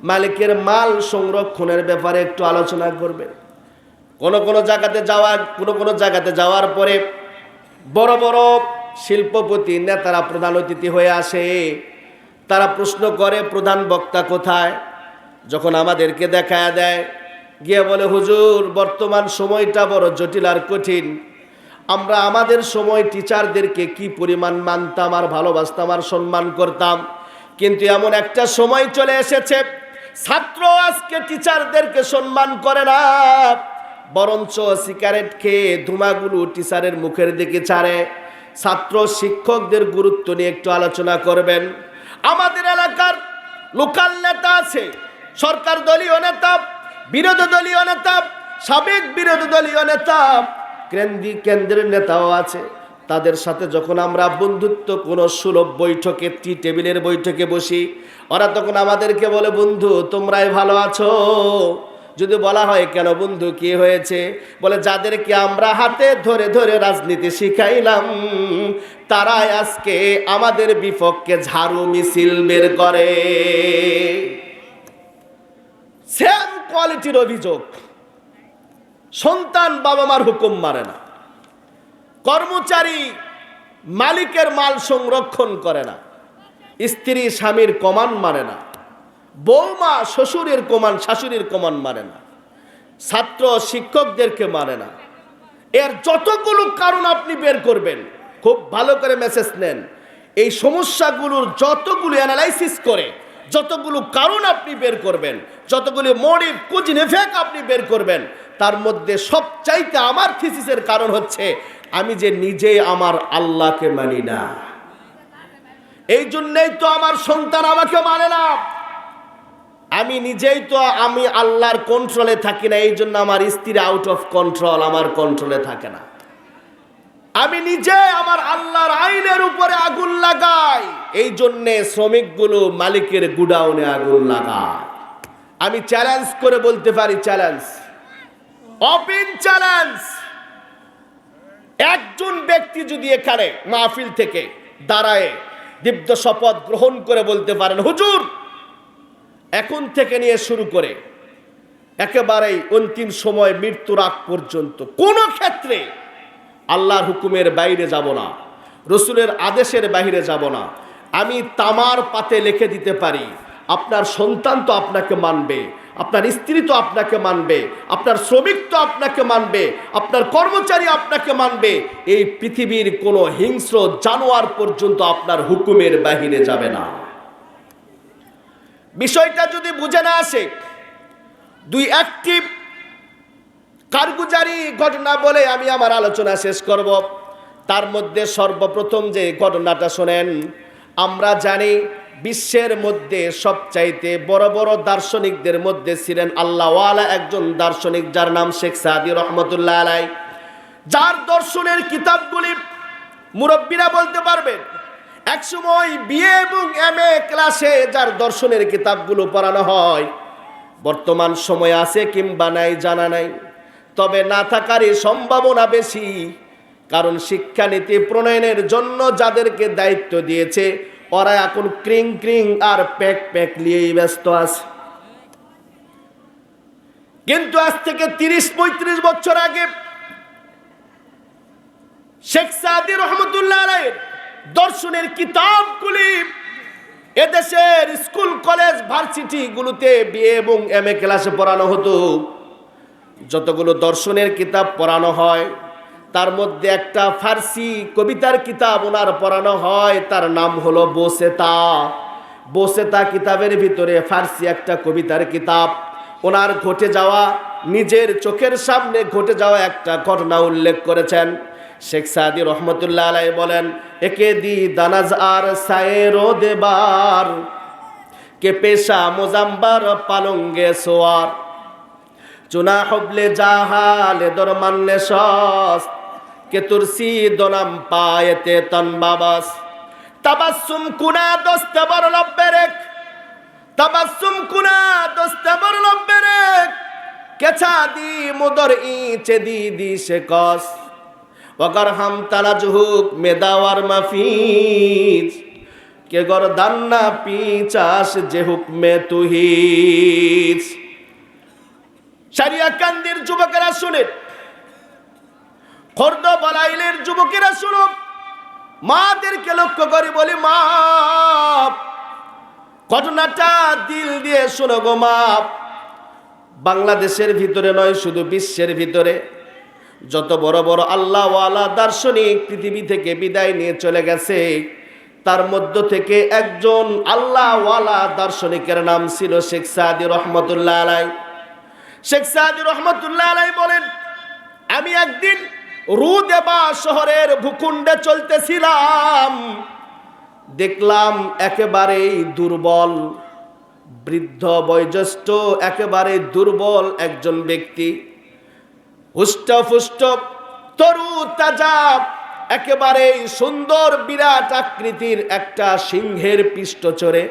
মালিকের মাল সংরক্ষণের ব্যাপারে একটু আলোচনা করবেন। কোন কোন জায়গাতে যাওয়ার পরে বড় বড় শিল্পপতি নেতারা প্রধান অতিথি হয়ে আসে, তারা প্রশ্ন করে প্রধান বক্তা কোথায়? যখন আমাদেরকে দেখায় দেয়, গিয়ে বলে হুজুর বর্তমান সময়টা বড় জটিল আর কঠিন, আমরা আমাদের সময় টিচারদেরকে কি পরিমাণ মানতাম আর ভালোবাসতাম আর সম্মান করতাম, কিন্তু এমন একটা সময় চলে এসেছে ছাত্র আজকে টিচারদেরকে সম্মান করে না, বরঞ্চ সিগারেট খেয়ে ধুমাগুলো টিচারের মুখের দিকে ছাড়ে। ছাত্র শিক্ষকদের গুরুত্ব নিয়ে একটু আলোচনা করবেন। আমাদের এলাকার লোকাল নেতা আছে, সরকার দলীয় নেতা, বিরোধী দলীয় নেতা, সাবেক বিরোধী দলীয় নেতা, কেন্দ্রের নেতাও আছে। তাদের সাথে যখন আমরা বন্ধুত্ব কোনো সুলভ বৈঠকে, টি টেবিলের বৈঠকে বসি, ওরা তখন আমাদেরকে বলে বন্ধু তোমরাই ভালো আছো। যদি বলা হয় কেন বন্ধু কি হয়েছে, বলে যাদেরকে আমরা হাতে ধরে ধরে রাজনীতি শিখাইলাম তারাই আজকে আমাদের বিপক্ষে ঝাড়ু মিছিল বের করে। সেম কোয়ালিটির অভিযোগ। সন্তান বাবা মার হুকুম মানে না, কর্মচারী মালিকের মাল সংরক্ষণ করে না, স্ত্রী স্বামীর কমান্ড মানে না, বৌমা শ্বশুরের কমান্ড শাশুড়ির কমান্ড মানে না, ছাত্র শিক্ষকদেরকে মানে না। এর যতগুলো কারণ আপনি বের করবেন, খুব ভালো করে মেসেজ নেন, এই সমস্যাগুলোর যতগুলো অ্যানালাইসিস করে যতগুলো কারণ আপনি বের করবেন, যতগুলো মোটিভ কুজ ইফেক্ট আপনি বের করবেন, তার মধ্যে সবচাইতে আমার থিসিসের কারণ হচ্ছে আমি যে নিজে আমার আল্লাহকে মানি না, এই জন্যই তো আমার সন্তান আমাকে মানে না। আমি নিজেই তো আমি আল্লাহর কন্ট্রোলে থাকি না, এই জন্য আমার স্ত্রী আউট অফ কন্ট্রোল, আমার কন্ট্রোলে থাকে না। আমি নিজে আমার আল্লাহর আইনের উপরে আগুন লাগাই, এই জন্যে শ্রমিকগুলো মালিকের গুডাউনে আগুন লাগায়। আমি চ্যালেঞ্জ করে বলতে পারি, চ্যালেঞ্জ, ওপেন চ্যালেঞ্জ, একজন ব্যক্তি যদি এখানে মাহফিল থেকে দাঁড়ায় দীপ্ত শপথ গ্রহণ করে বলতে পারেন হুজুর এখন থেকে নিয়ে শুরু করে একেবারেই অন্তিম সময় মৃত্যুর আগ পর্যন্ত কোন ক্ষেত্রে আল্লাহর হুকুমের বাইরে যাব না, রসুলের আদেশের বাইরে যাব না, আমি তামার পাতে লিখে দিতে পারি আপনার সন্তান তো আপনাকে মানবে, আপনার স্ত্রী তো আপনাকে মানবে, আপনার শ্রমিক তো আপনাকে মানবে, আপনার কর্মচারী আপনাকে মানবে, এই পৃথিবীর কোনো হিংস্র জানোয়ার পর্যন্ত আপনার হুকুমের বাইরে যাবে না। বিষয়টা যদি বুঝে না আসে, দুই একটি কারগুজারি ঘটনা বলে আমি আমার আলোচনা শেষ করব। তার মধ্যে সর্বপ্রথম যে ঘটনাটা শোনেন, আমরা জানি বিশ্বের মধ্যে সবচাইতে বড় বড় দার্শনিকদের মধ্যে ছিলেন আল্লাহওয়ালা একজন দার্শনিক, যার নাম শেখ সাদি রহমতুল্লাহ আলাই, যার দর্শনের কিতাবগুলি মুরব্বীরা বলতে পারবেন একসময় বিএ এবং এমএ ক্লাসে যার দর্শনের কিতাবগুলো পড়ানো হয়, বর্তমান সময় আছে কিংবা নাই জানা নাই, তবে না থাকারই সম্ভাবনা বেশি। কারণ শিক্ষানীতি প্রণয়নের জন্য যাদেরকে দায়িত্ব দিয়েছে ওরা এখন ক্রিং ক্রিং আর প্যাক প্যাক নিয়েই ব্যস্ত আছে। কিন্তু আজ থেকে ৩০-৩৫ বছর আগে শেখ সাদি রহমতুল্লাহ আলাইহির দর্শনের কিতাবগুলি এদেশের স্কুল কলেজ ভার্সিটি গুলোতে বিএ এবং এমএ ক্লাসে পড়ানো হতো। যতগুলো দর্শনের কিতাব পড়ানো হয় তার মধ্যে একটা ফার্সি কবিতার কিতাব ওনার পড়ানো হয়, তার নাম হলো বোসেতা। বোসেতা কিতাবের ভিতরে ফার্সি একটা কবিতার কিতাব, ওনার ঘটে যাওয়া, নিজের চোখের সামনে ঘটে যাওয়া একটা ঘটনা উল্লেখ করেছেন। শেখ সাদি রহমতুল্লাহ আলাইহি বলেন, একে দি দানাজ আর সায়েরো দেবার কে পেশা মোজাম্বার পালঙ্গে সোয়ার চুনা হবলে জাহালে দরমান্নে সস কে তুরসি দোনাম পায়েতে তন বাবাস তাবাসসুম কুনা দস্তে বড় লব্বেরেক তাবাসসুম কুনা দস্তে বড় লব্বেরেক কেছা দি মুদর ইচে দি দি সে কস ওগর হাম তানাজহুক মেদাওয়ার মাফিজ কে গরদান্না পিচাস যে হুকমে তুহিজ। সারিয়াকান্দির যুবকেরা শুনেন, খর্দ বলাইলের যুবকেরা শুনো, মাদেরকে লক্ষ্য করে বলি, মা ঘটনাটা দিল দিয়ে শোনো গো মা। বাংলাদেশের ভিতরে নয়, শুধু বিশ্বের ভিতরে যত বড় বড় আল্লাহওয়ালা দার্শনিক পৃথিবী থেকে বিদায় নিয়ে চলে গেছে, তার মধ্য থেকে একজন আল্লাহওয়ালা দার্শনিকের নাম ছিল শেখ সাদি রহমতুল্লাহ আলাইহি। শেখ সাদি রহমতুল্লাহ আলাইহি বলেন, আমি একদিন রুদেবা শহরের ভূখণ্ডে চলতেছিলাম, দেখলাম একেবারেই দুর্বল, বৃদ্ধ বয়োজ্যেষ্ঠ একেবারে দুর্বল একজন ব্যক্তি, হুষ্টপুষ্ট তরু তাজা, একেবারে সুন্দর বিরাট আকৃতির একটা সিংহের পৃষ্ঠ চড়ে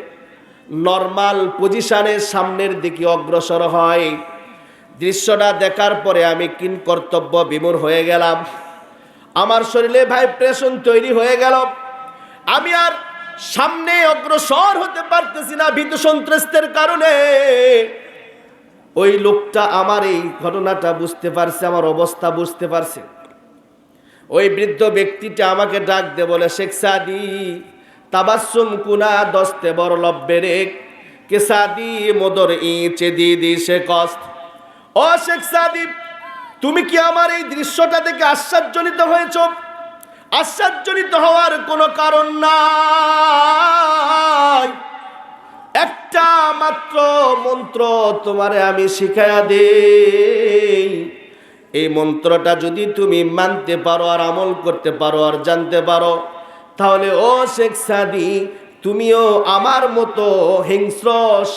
নরমাল পজিশনে সামনের দিকে অগ্রসর হয়। দৃশ্যটা দেখার পরে আমি কিন কর্তব্য বিমূঢ় হয়ে গেলাম, আমার শরীরে ভাইব্রেশন তৈরি হয়ে গেল, আমি আর সামনে অগ্রসর হতে পারতেছি না ভীত সন্ত্রস্তের কারণে। ওই লোকটা আমার এই ঘটনাটা বুঝতে পারছে, আমার অবস্থা বুঝতে পারছে। ওই বৃদ্ধ ব্যক্তিটা আমাকে ডাক দে বলে, শেখ সাদি তাবাসসুম কুনা দস্তে বড় লব্বেরেক কে সাদি মোদর ইচে দিদি সে কষ্ট। ও শেখ সাদি, তুমি কি আমার এই দৃশ্যটা দেখে আশ্চর্যজনিত হয়েছ? আশ্চর্যজনিত হওয়ার কোনো কারণ নাই, একটা মাত্র মন্ত্র তোমারে আমি শিখাইয়া দেই, এই মন্ত্রটা যদি তুমি মানতে পারো আর আমল করতে পারো আর জানতে পারো, তাহলে ও শেখ সাদি তুমিও আমার মতো হিংস্র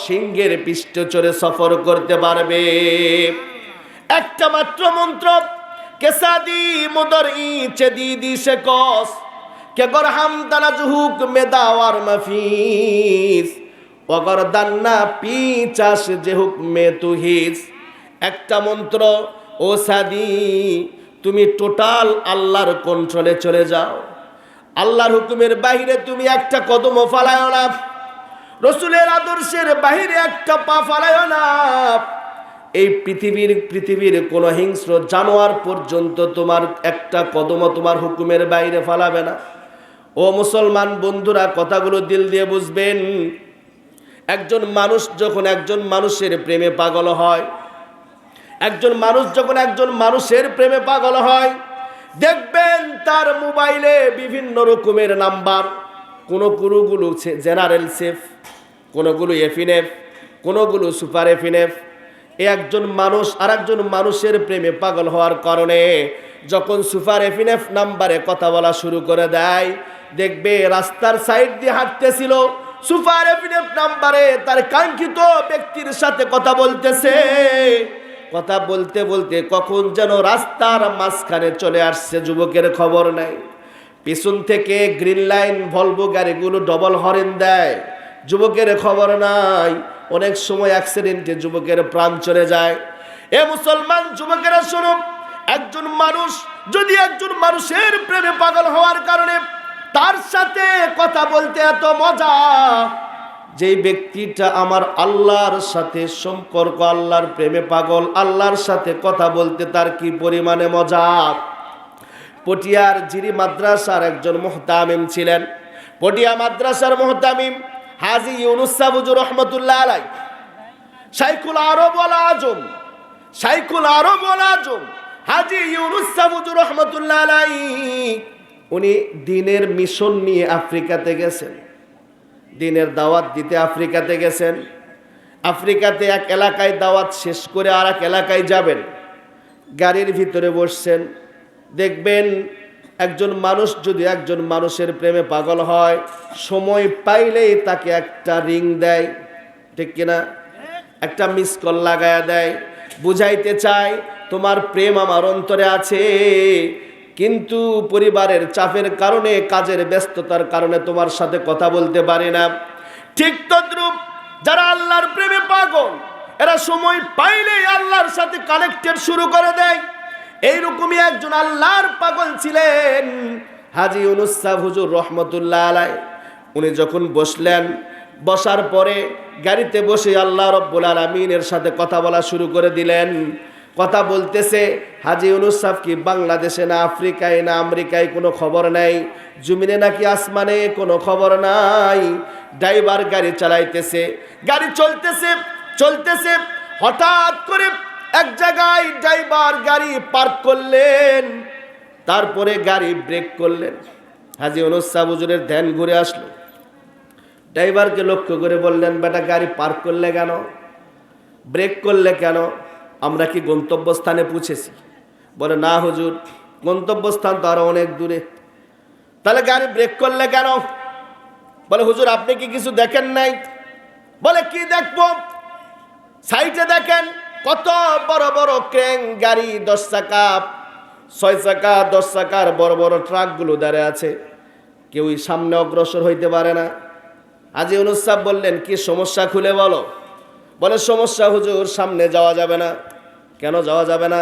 সিংহের পৃষ্ঠ চড়ে সফর করতে পারবে। একটা মাত্র মন্ত্র, কে সাদি মুদর ইচে দিদি সে কস কে গরহাম তানাজহুক মেদাওয়ার মাফিস ওগর দান্না পিচাস যে হুকমে তুহিস। একটা মন্ত্র, ও সাদি তুমি টোটাল আল্লাহর কন্ট্রোলে চলে যাও, আল্লাহর হুকুমের বাহিরে তুমি একটা কদমও ফালায় না, রসুলের আদর্শের বাহিরে একটা পা ফালায় না। এই পৃথিবীর কোন হিংস্র জানোয়ার পর্যন্ত তোমার একটা কদমও তোমার হুকুমের বাইরে ফালাবে না। ও মুসলমান বন্ধুরা, কথাগুলো দিল দিয়ে বুঝবেন। একজন মানুষ যখন একজন মানুষের প্রেমে পাগল হয়, একজন মানুষ যখন একজন মানুষের প্রেমে পাগল হয়, দেখবেন তার মোবাইলে বিভিন্ন রকমের নাম্বার, কোন গুলো জেনারেল সেভ, কোনোগুলো এফিনেফ, কোনোগুলো সুপার এফিনেফ। একজন মানুষ আর একজন মানুষের প্রেমে পাগল হওয়ার কারণে যখন সুপার এফিনেফ নাম্বারে কথা বলা শুরু করে দেয়, দেখবে রাস্তার সাইড দিয়ে হাঁটতেছিল, সুপার এফিনেফ নাম্বারে তার কাঙ্ক্ষিত ব্যক্তির সাথে কথা বলতেছে। কথা বলতে বলতে কখন যেন রাস্তার মাঝখানে চলে আসছে, যুবকের খবর নাই। পিছন থেকে গ্রিন লাইন ভলভো গাড়িগুলো ডবল হর্ন দেয়, যুবকের খবর নাই। অনেক সময় অ্যাক্সিডেন্টে যুবকের প্রাণ চলে যায়। এ মুসলমান যুবকেরা শোনো, একজন মানুষ যদি একজন মানুষের প্রেমে পাগল হওয়ার কারণে তার সাথে কথা বলতে এত মজা, যেই ব্যক্তিটা আমার আল্লাহর সাথে সম্পর্ক, আল্লাহর প্রেমে পাগল, আল্লাহর সাথে কথা বলতে তার কি পরিমাণে মজা। পটিয়ার জিরি মাদ্রাসার একজন মুহতামিম ছিলেন। পটিয়া মাদ্রাসার মুহতামিম হাজী ইউনুস সাহ হুজুর রহমতুল্লাহ আলাইহি, শাইখুল আরব ওয়াল আজম, শাইখুল আরব ওয়াল আজম হাজী ইউনুস সাহ হুজুর রহমতুল্লাহ আলাইহি, উনি দ্বীনের মিশন নিয়ে আফ্রিকাতে গেছেন, দ্বীনের দাওয়াত দিতে আফ্রিকাতে গেছেন। আফ্রিকাতে এক এলাকায় দাওয়াত শেষ করে আর এক এলাকায় যাবেন, গাড়ির ভিতরে বসছেন। দেখবেন একজন মানুষ যদি একজন মানুষের প্রেমে পাগল হয়, সময় পাইলেই তাকে একটা রিং দেয়, ঠিক কিনা? একটা মিস কল লাগায়া দেয়, বুঝাইতে চায় তোমার প্রেম আমার অন্তরে আছে, কিন্তু পরিবারের চাপের কারণে, কাজের ব্যস্ততার কারণে তোমার সাথে কথা বলতে পারি না। ঠিক তদ্রূপ যারা আল্লাহর প্রেমে পাগল, এরা সময় পাইলেই আল্লাহর সাথে কানেক্টেড শুরু করে দেয়। এইরকমই একজন আল্লাহর পাগল ছিলেন হাজী ইউনুস সাহ হুজুর রহমতুল্লাহ আলাইহি। উনি যখন বসলেন, বসার পরে গাড়িতে বসে আল্লাহ রব্বুল আলামিনের সাথে কথা বলা শুরু করে দিলেন। কথা বলতেছে, হাজী ইউনুস সাহ কি বাংলাদেশে না আফ্রিকায় না আমেরিকায় কোনো খবর নাই, জমিনে নাকি আসমানে কোনো খবর নাই। ড্রাইভার গাড়ি চালাইতেছে, গাড়ি চলতেছে চলতেছে, হঠাৎ করে এক জায়গায় ড্রাইভার গাড়ি পার্ক করলেন, তারপরে গাড়ি ব্রেক করলেন। হাজী ইউনুস সাহ হুজুরের ধ্যান ঘুরে আসলো, ড্রাইভারকে লক্ষ্য করে বললেন, বেটা গাড়ি পার্ক করলে কেন, ব্রেক করলে কেন, আমরা কি গন্তব্যস্থানে পৌঁছেছি? বলে না হুজুর, গন্তব্যস্থান তো আরো অনেক দূরে। তাহলে গাড়ি ব্রেক করলে কেন? বলে হুজুর আপনি কি কিছু দেখেন নাই? বলে কি দেখবো, সাইডে দেখেন কত বড় বড় ক্রেন গাড়ি, 10 চাকা 6 চাকা 10 চাকার বড় বড় ট্রাকগুলো দাঁড়িয়ে আছে, কেউই সামনে অগ্রসর হইতে পারে না। হাজী ইউনুস সাহ বললেন, কি সমস্যা খুলে বলো। বলে সমস্যা হুজুর, সামনে যাওয়া যাবে না। কেন যাওয়া যাবে না?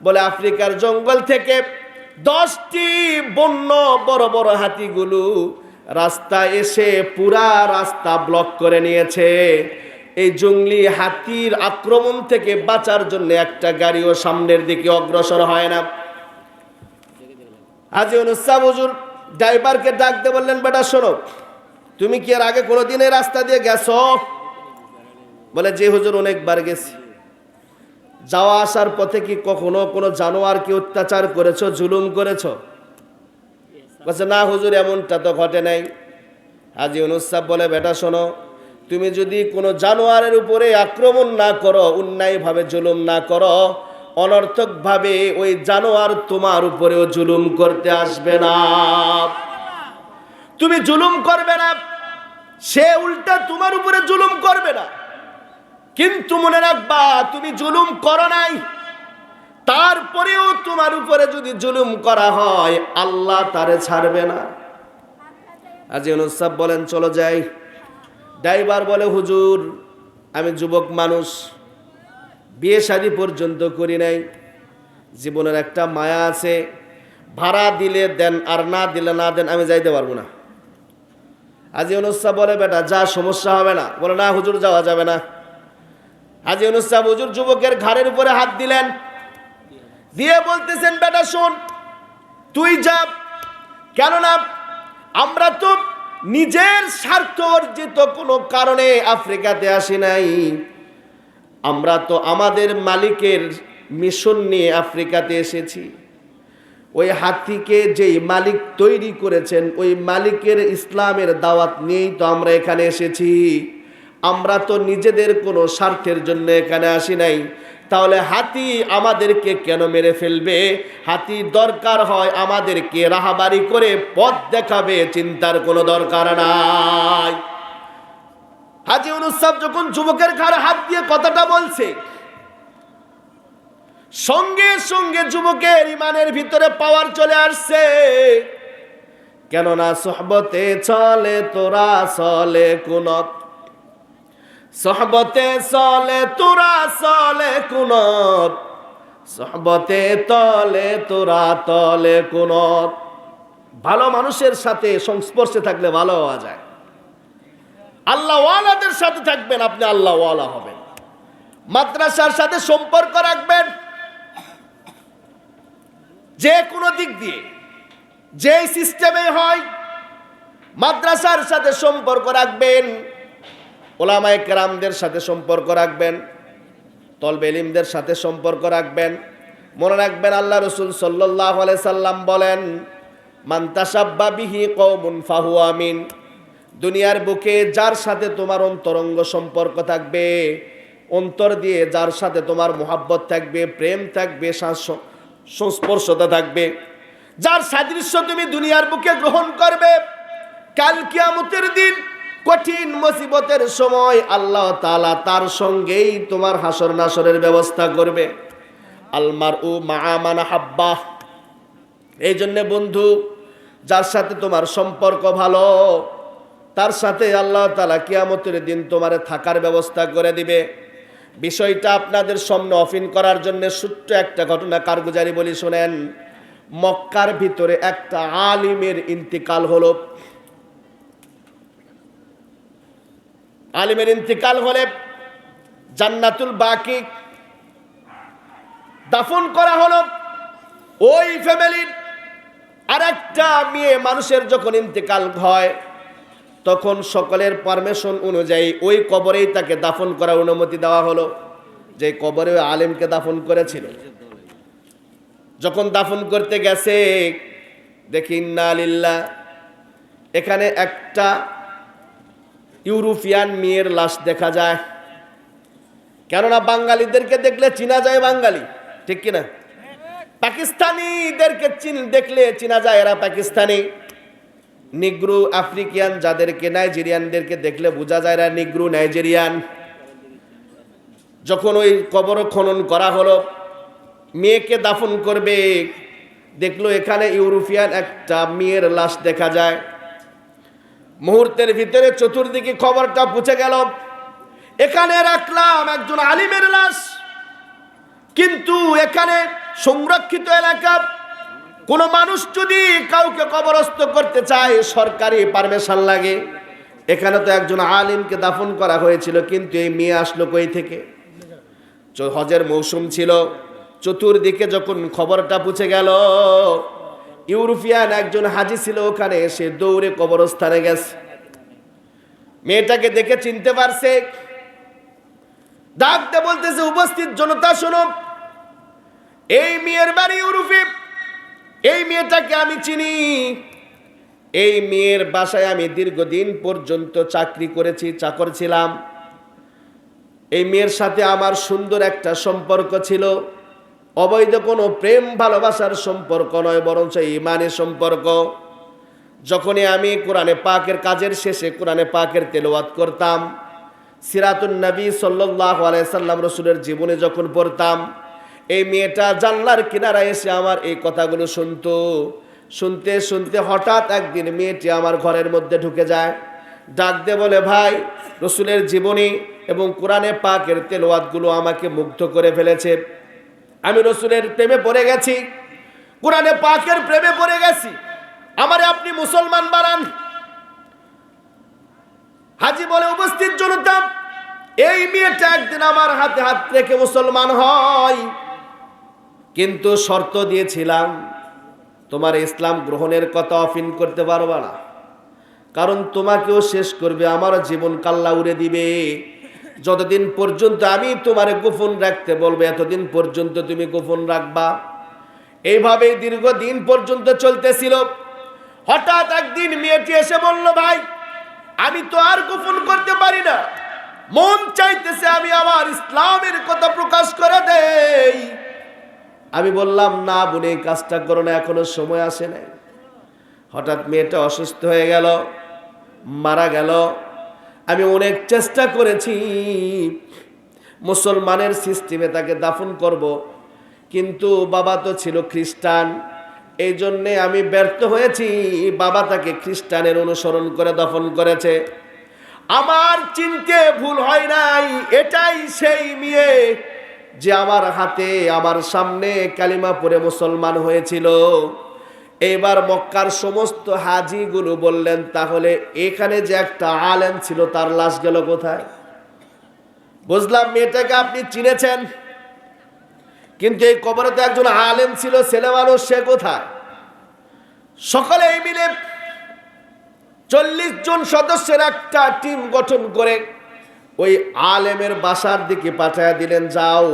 বলে আফ্রিকার জঙ্গল থেকে 10টি বন্য বড় বড় হাতিগুলো রাস্তা এসে পুরা রাস্তা ব্লক করে নিয়েছে। এই জঙ্গলি হাতির আক্রমণ থেকে বাঁচার জন্য একটা গাড়িও সামনের দিকে অগ্রসর হয় না। হাজী ইউনুস সাহ হুজুর ড্রাইভারকে ডাকতে বললেন, বেটা শোনো, তুমি কি এর আগে কোনোদিন এই রাস্তা দিয়ে গেছো? বলে যে হুজুর অনেকবার গেছি। যাওয়া আসার পথে কি কখনো কোনো জানোয়ারকে অত্যাচার করেছো, জুলুম করেছো? বলছে না হুজুর, এমনটা তো ঘটে নাই। হাজী ইউনুস সাহ বলে, বেটা শোনো, তুমি যদি কোনো জানোয়ারের উপরে আক্রমণ না করো, অন্যায়ভাবে জুলুম না করো, অনর্থকভাবে ওই জানোয়ার তোমার উপরেও জুলুম করতে আসবে না। তুমি জুলুম করবে না, সে উল্টা তোমার উপরে জুলুম করবে না। কিন্তু মনে রাখবা, তুমি জুলুম করো নাই, তারপরেও তোমার উপরে যদি জুলুম করা হয়, আল্লাহ তারে ছাড়বে না। হাজী ইউনুস সাহ বলেন, চলো যাই। ড্রাইভার বলে, হুজুর আমি যুবক মানুষ, বিয়ে শাদী পর্যন্ত করি নাই, জীবনের একটা মায়া আছে, ভাড়া দিলে দেন আর না দিলে না দেন, আমি যাইতে পারবো না। হাজী ইউনুস সাহ বলে, বেটা যা, সমস্যা হবে না। বলে না হুজুর, যাওয়া যাবে না। হাজী ইউনুস সাহ হুজুর যুবকের ঘাড়ের উপরে হাত দিলেন, দিয়ে বলতেছেন, বেটা শোন, তুই যা, কেননা আমরা তো নিজের স্বার্থ অর্জিত কোনো কারণে আফ্রিকাতে আসি নাই, আমরা তো আমাদের মালিকের মিশন নিয়ে আফ্রিকাতে এসেছি। ওই হাতিকে যেই মালিক তৈরি করেছেন, ওই মালিকের ইসলামের দাওয়াত নিয়েই তো আমরা এখানে এসেছি। আমরা তো নিজেদের কোনো স্বার্থের জন্য এখানে আসি নাই, তাহলে হাতি আমাদেরকে কেন মেরে ফেলবে? হাতি দরকার হয় আমাদেরকে রাহাবারি করে পথ দেখাবে, চিন্তার কোনো দরকার নাই। হাজী ইউনূস সাহেব যখন যুবকের ঘাড়ে হাত দিয়ে কথাটা বলছে, সঙ্গে সঙ্গে যুবকের ইমানের ভিতরে পাওয়ার চলে আসছে। কেননা সোহবতে চলে তোরা চলে কুনত, সোহবতে চলে তোরা চলে কুনত, সোহবতে তলে তোরা তলে কুনত। ভালো মানুষের সাথে সংস্পর্শে থাকলে ভালো হওয়া যায়। আল্লাহওয়ালাদের সাথে থাকবেন, আপনি আল্লাহওয়ালা হবেন। মাদ্রাসার সাথে সম্পর্ক রাখবেন, যে কোনো দিক দিয়ে যেই সিস্টেমে হয় মাদ্রাসার সাথে সম্পর্ক রাখবেন, ওলামায়ে কেরামদের সাথে সম্পর্ক রাখবেন, তলবে ইলমদের সাথে সম্পর্ক রাখবেন। মনে রাখবেন আল্লাহ রাসূল সাল্লাল্লাহু আলাইহি সাল্লাম বলেন, মান তাশাব্বা বিহি কওমুন ফাহুয়া মিন। দুনিয়ার বুকে যার সাথে তোমার অন্তরঙ্গ সম্পর্ক থাকবে, অন্তর দিয়ে যার সাথে তোমার মুহাব্বত থাকবে, প্রেম থাকবে, সংস্পর্শতা থাকবে, যার সাদৃশ্য তুমি দুনিয়ার বুকে গ্রহণ করবে, কাল কিয়ামতের দিন কঠিন মুসিবতের সময় আল্লাহ তাআলা তার সঙ্গেই তোমার হাসর নাসরের ব্যবস্থা করবে। আল মারউ মা'a মান হাব্বা। এই জন্য বন্ধু, যার সাথে তোমার সম্পর্ক ভালো, তার সাথে আল্লাহ তাআলা কিয়ামতের দিন তোমার থাকার ব্যবস্থা করে দিবে। বিষয়টা আপনাদের সামনে অফিন করার জন্য ছোট্ট একটা ঘটনা কারগুজারি বলি, শোনেন। মক্কার ভিতরে একটা আলিমের ইন্তিকাল হলো। আলিমের ইন্তিকাল হলে জান্নাতুল বাকি দাফন করা হলো। ওই ফ্যামিলির আরেকটা মেয়ে মানুষের যখন ইন্তিকাল হয়, তখন সকলের পারমিশন অনুযায়ী ওই কবরেই তাকে দাফন করার অনুমতি দেওয়া হলো, যে কবরে ওই আলেমকে দাফন করেছিল। যখন দাফন করতে গেছে, দেখি ইন্না লিল্লাহ, এখানে একটা ইউরোপিয়ান মেয়ের লাশ দেখা যায়। কেননা বাঙালিদেরকে দেখলে চিনা যায় বাঙালি, ঠিক কিনা? পাকিস্তানিদেরকে দেখলে চিনা যায় এরা পাকিস্তানি। নিগ্রো আফ্রিকান যাদেরকে, নাইজেরিয়ানদেরকে দেখলে বোঝা যায় এরা নিগ্রো নাইজেরিয়ান। যখন ওই কবর খনন করা হলো, মেয়েকে দাফন করবে, দেখলো এখানে ইউরোপিয়ান একটা মেয়ের লাশ দেখা যায়। মুহূর্তের ভিতরে চতুর্দিকে খবরটা পৌঁছে গেল, এখানে রাখলাম একজন আলিমের লাশ, কিন্তু এখানে সংরক্ষিত এলাকা, কোন মানুষ যদি কাউকে কবরস্থ করতে চায় সরকারি পারমিশন লাগে। এখানে তো একজন আলিমকে দাফন করা হয়েছিল, কিন্তু এই মেয়ে আসলো কই থেকে? হজের মৌসুম ছিল, চতুর্দিকে যখন খবরটা পৌঁছে গেল, ইউরোপিয়ান একজন হাজি ছিল ওখানে, সে দৌড়ে কবরস্থানে গেছে। মেয়েটাকে দেখে চিনতে পারছে, ডাকতে বলতেছে, উপস্থিত জনতা শোনো, এই মেয়ের বাড়ি ইউরোপে, এই মেয়েটাকে আমি চিনি। এই মেয়ের বাসায় আমি দীর্ঘদিন পর্যন্ত চাকরি করেছি, চাকর ছিলাম। এই মেয়ের সাথে আমার সুন্দর একটা সম্পর্ক ছিল, অবৈধ কোনো প্রেম ভালোবাসার সম্পর্ক নয়, বরঞ্চ ঈমানি সম্পর্ক। যখনই আমি কোরআনে পাকের কাজের শেষে কোরআনে পাকের তেলাওয়াত করতাম, সিরাতুন নবী সাল্লাল্লাহু আলাইহি সাল্লাম রাসূলের জীবনে যখন পড়তাম, এই মেয়েটা জানলার কিনারায় এসে আমার এই কথাগুলো শুনতো। শুনতে শুনতে হঠাৎ একদিন মেয়েটি আমার ঘরের মধ্যে ঢুকে যায়, ডাক দিয়ে বলে, ভাই, রাসূলের জীবনী এবং কোরআনে পাকের তেলাওয়াতগুলো আমাকে মুগ্ধ করে ফেলেছে। আমি রাসূলের প্রেমে পড়ে গেছি, কোরআনে পাকের প্রেমে পড়ে গেছি, আমারে আপনি মুসলমান বানান। হাজী বলে, উপস্থিত জনতা, এই মেয়েটা একদিন আমার হাতে হাত রেখে মুসলমান হয়, কিন্তু শর্ত দিয়েছিলাম, তোমার ইসলাম গ্রহণের কথা অফিন করতে পারবা না, কারণ তোমাকেও শেষ করবে, আমার জীবন কাল্লা উড়ে দিবে। যতদিন পর্যন্ত আমি তোমারে গোপন রাখতে বলবো, এতদিন পর্যন্ত তুমি গোপন রাখবা। এইভাবে দীর্ঘদিন পর্যন্ত চলতেছিল। হঠাৎ একদিন মেয়েটি এসে বলল, ভাই, আমি তো আর গোপন করতে পারি না, মন চাইতেছে আমি আমার ইসলামের কথা প্রকাশ করে দেই। আমি বললাম, না বোন, এই কাজটা করো না, এখনো সময় আসে নাই। হঠাৎ মেয়েটা অসুস্থ হয়ে গেল, মারা গেল। আমি অনেক চেষ্টা করেছি মুসলমানের সিস্টেমে তাকে দাফন করব, কিন্তু বাবা তো ছিল খ্রিস্টান, এই জন্যে আমি ব্যর্থ হয়েছি। বাবা তাকে খ্রিস্টানের অনুসরণ করে দাফন করেছে। আমার চিনতে ভুল হয় নাই, এটাই সেই মেয়ে যে আমার হাতে আমার সামনে কালিমা পড়ে মুসলমান হয়েছিল। এবার মক্কার সমস্ত হাজিগুলো বললেন, তাহলে এখানে যে একটা আলেম ছিল তার লাশ গেল কোথায়? বুঝলাম মেয়েটাকে আপনি চিনেছেন, কিন্তু এই কবরে তো একজন আলেম ছিল, ছেলে মানুষ, সে কোথায়? সকলে মিলে 40 জন সদস্যের একটা টিম গঠন করে ওই আলেমের বাসার দিকে পাঠিয়ে দিলেন, যাও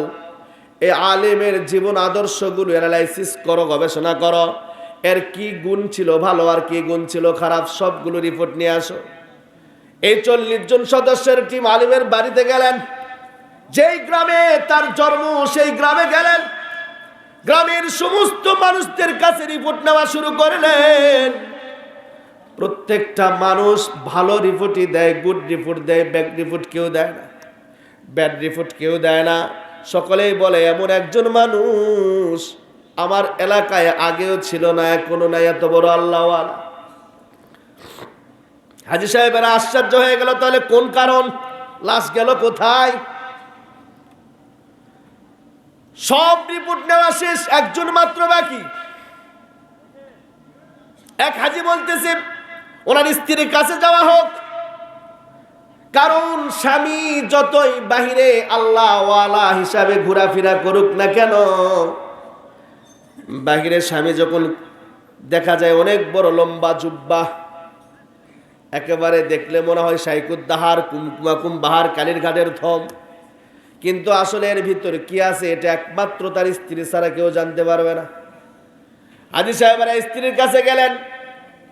এই আলেমের জীবন আদর্শগুলো অ্যানালাইসিস করো, গবেষণা করো, এর কি গুণ ছিল ভালো আর কি গুণ ছিল খারাপ, সবগুলো রিপোর্ট নিয়ে আসো। এই 40 জন সদস্যের টিম আলেমের বাড়িতে গেলেন। যেই গ্রামে তার জন্ম সেই গ্রামে গেলেন, গ্রামের সমস্ত মানুষদের কাছে রিপোর্ট নেওয়া শুরু করলেন। প্রত্যেকটা মানুষ ভালো রিপোর্টই দেয়, গুড রিপোর্ট দেয়, ব্যাড রিপোর্ট কেউ দেয় না, ব্যাড রিপোর্ট কেউ দেয় না। সকলেই বলে এমন একজন মানুষ আমার এলাকায় আগেও ছিল না, এখনো নাই, এত বড় আল্লাহওয়ালা। হাজী সাহেবেরা আশ্চর্য হয়ে গেল, তাহলে কোন কারণ, লাশ গেল কোথায়? সব রিপোর্ট নেওয়া শেষ, একজন মাত্র বাকি। এক হাজী বলতেছে ওনার স্ত্রীর কাছে যাওয়া হোক, কারণ স্বামী যতই বাহিরে আল্লাহওয়ালা হিসাবে ঘোরাফেরা করুক না কেন, বাহিরে স্বামী যখন দেখা যায় অনেক বড় লম্বা জুব্বা, একেবারে দেখলে মনে হয় শাইকুদ্দাহার কুমকুমাকুম বাহার কালীর ঘাটের থম, কিন্তু আসলে এর ভিতরে কি আছে এটা একমাত্র তার স্ত্রী ছাড়া কেউ জানতে পারবে না। হাজী সাহেবেরা স্ত্রীর কাছে গেলেন,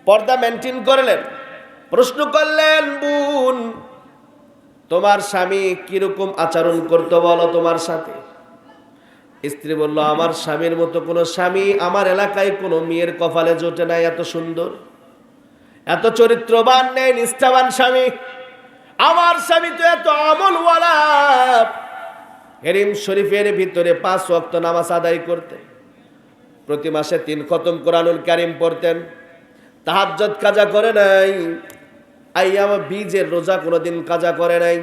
পর্দা মেনটেন করলেন, প্রশ্ন করলেন, বোন তোমার স্বামী কিরকম আচরণ করতে বলো তোমার সাথে? স্ত্রী বলল, আমার স্বামীর মতো কোনো স্বামী আমার এলাকায় কোনো মেয়ের কপালে জোটে নাই, এত সুন্দর, এত চরিত্রবান নেই, নিষ্ঠাবান স্বামী। আমার স্বামী তো এত আমলওয়ালা, হেরিম শরীফের ভিতরে 5 ওয়াক্ত নামাজ আদায় করতেন, প্রতি মাসে 3 খতম কোরআনুল কারীম পড়তেন, তাহাজ্জুদ কাজা করে নাই, আইয়াম বীজের রোজা কোনোদিন কাজা করে নাই,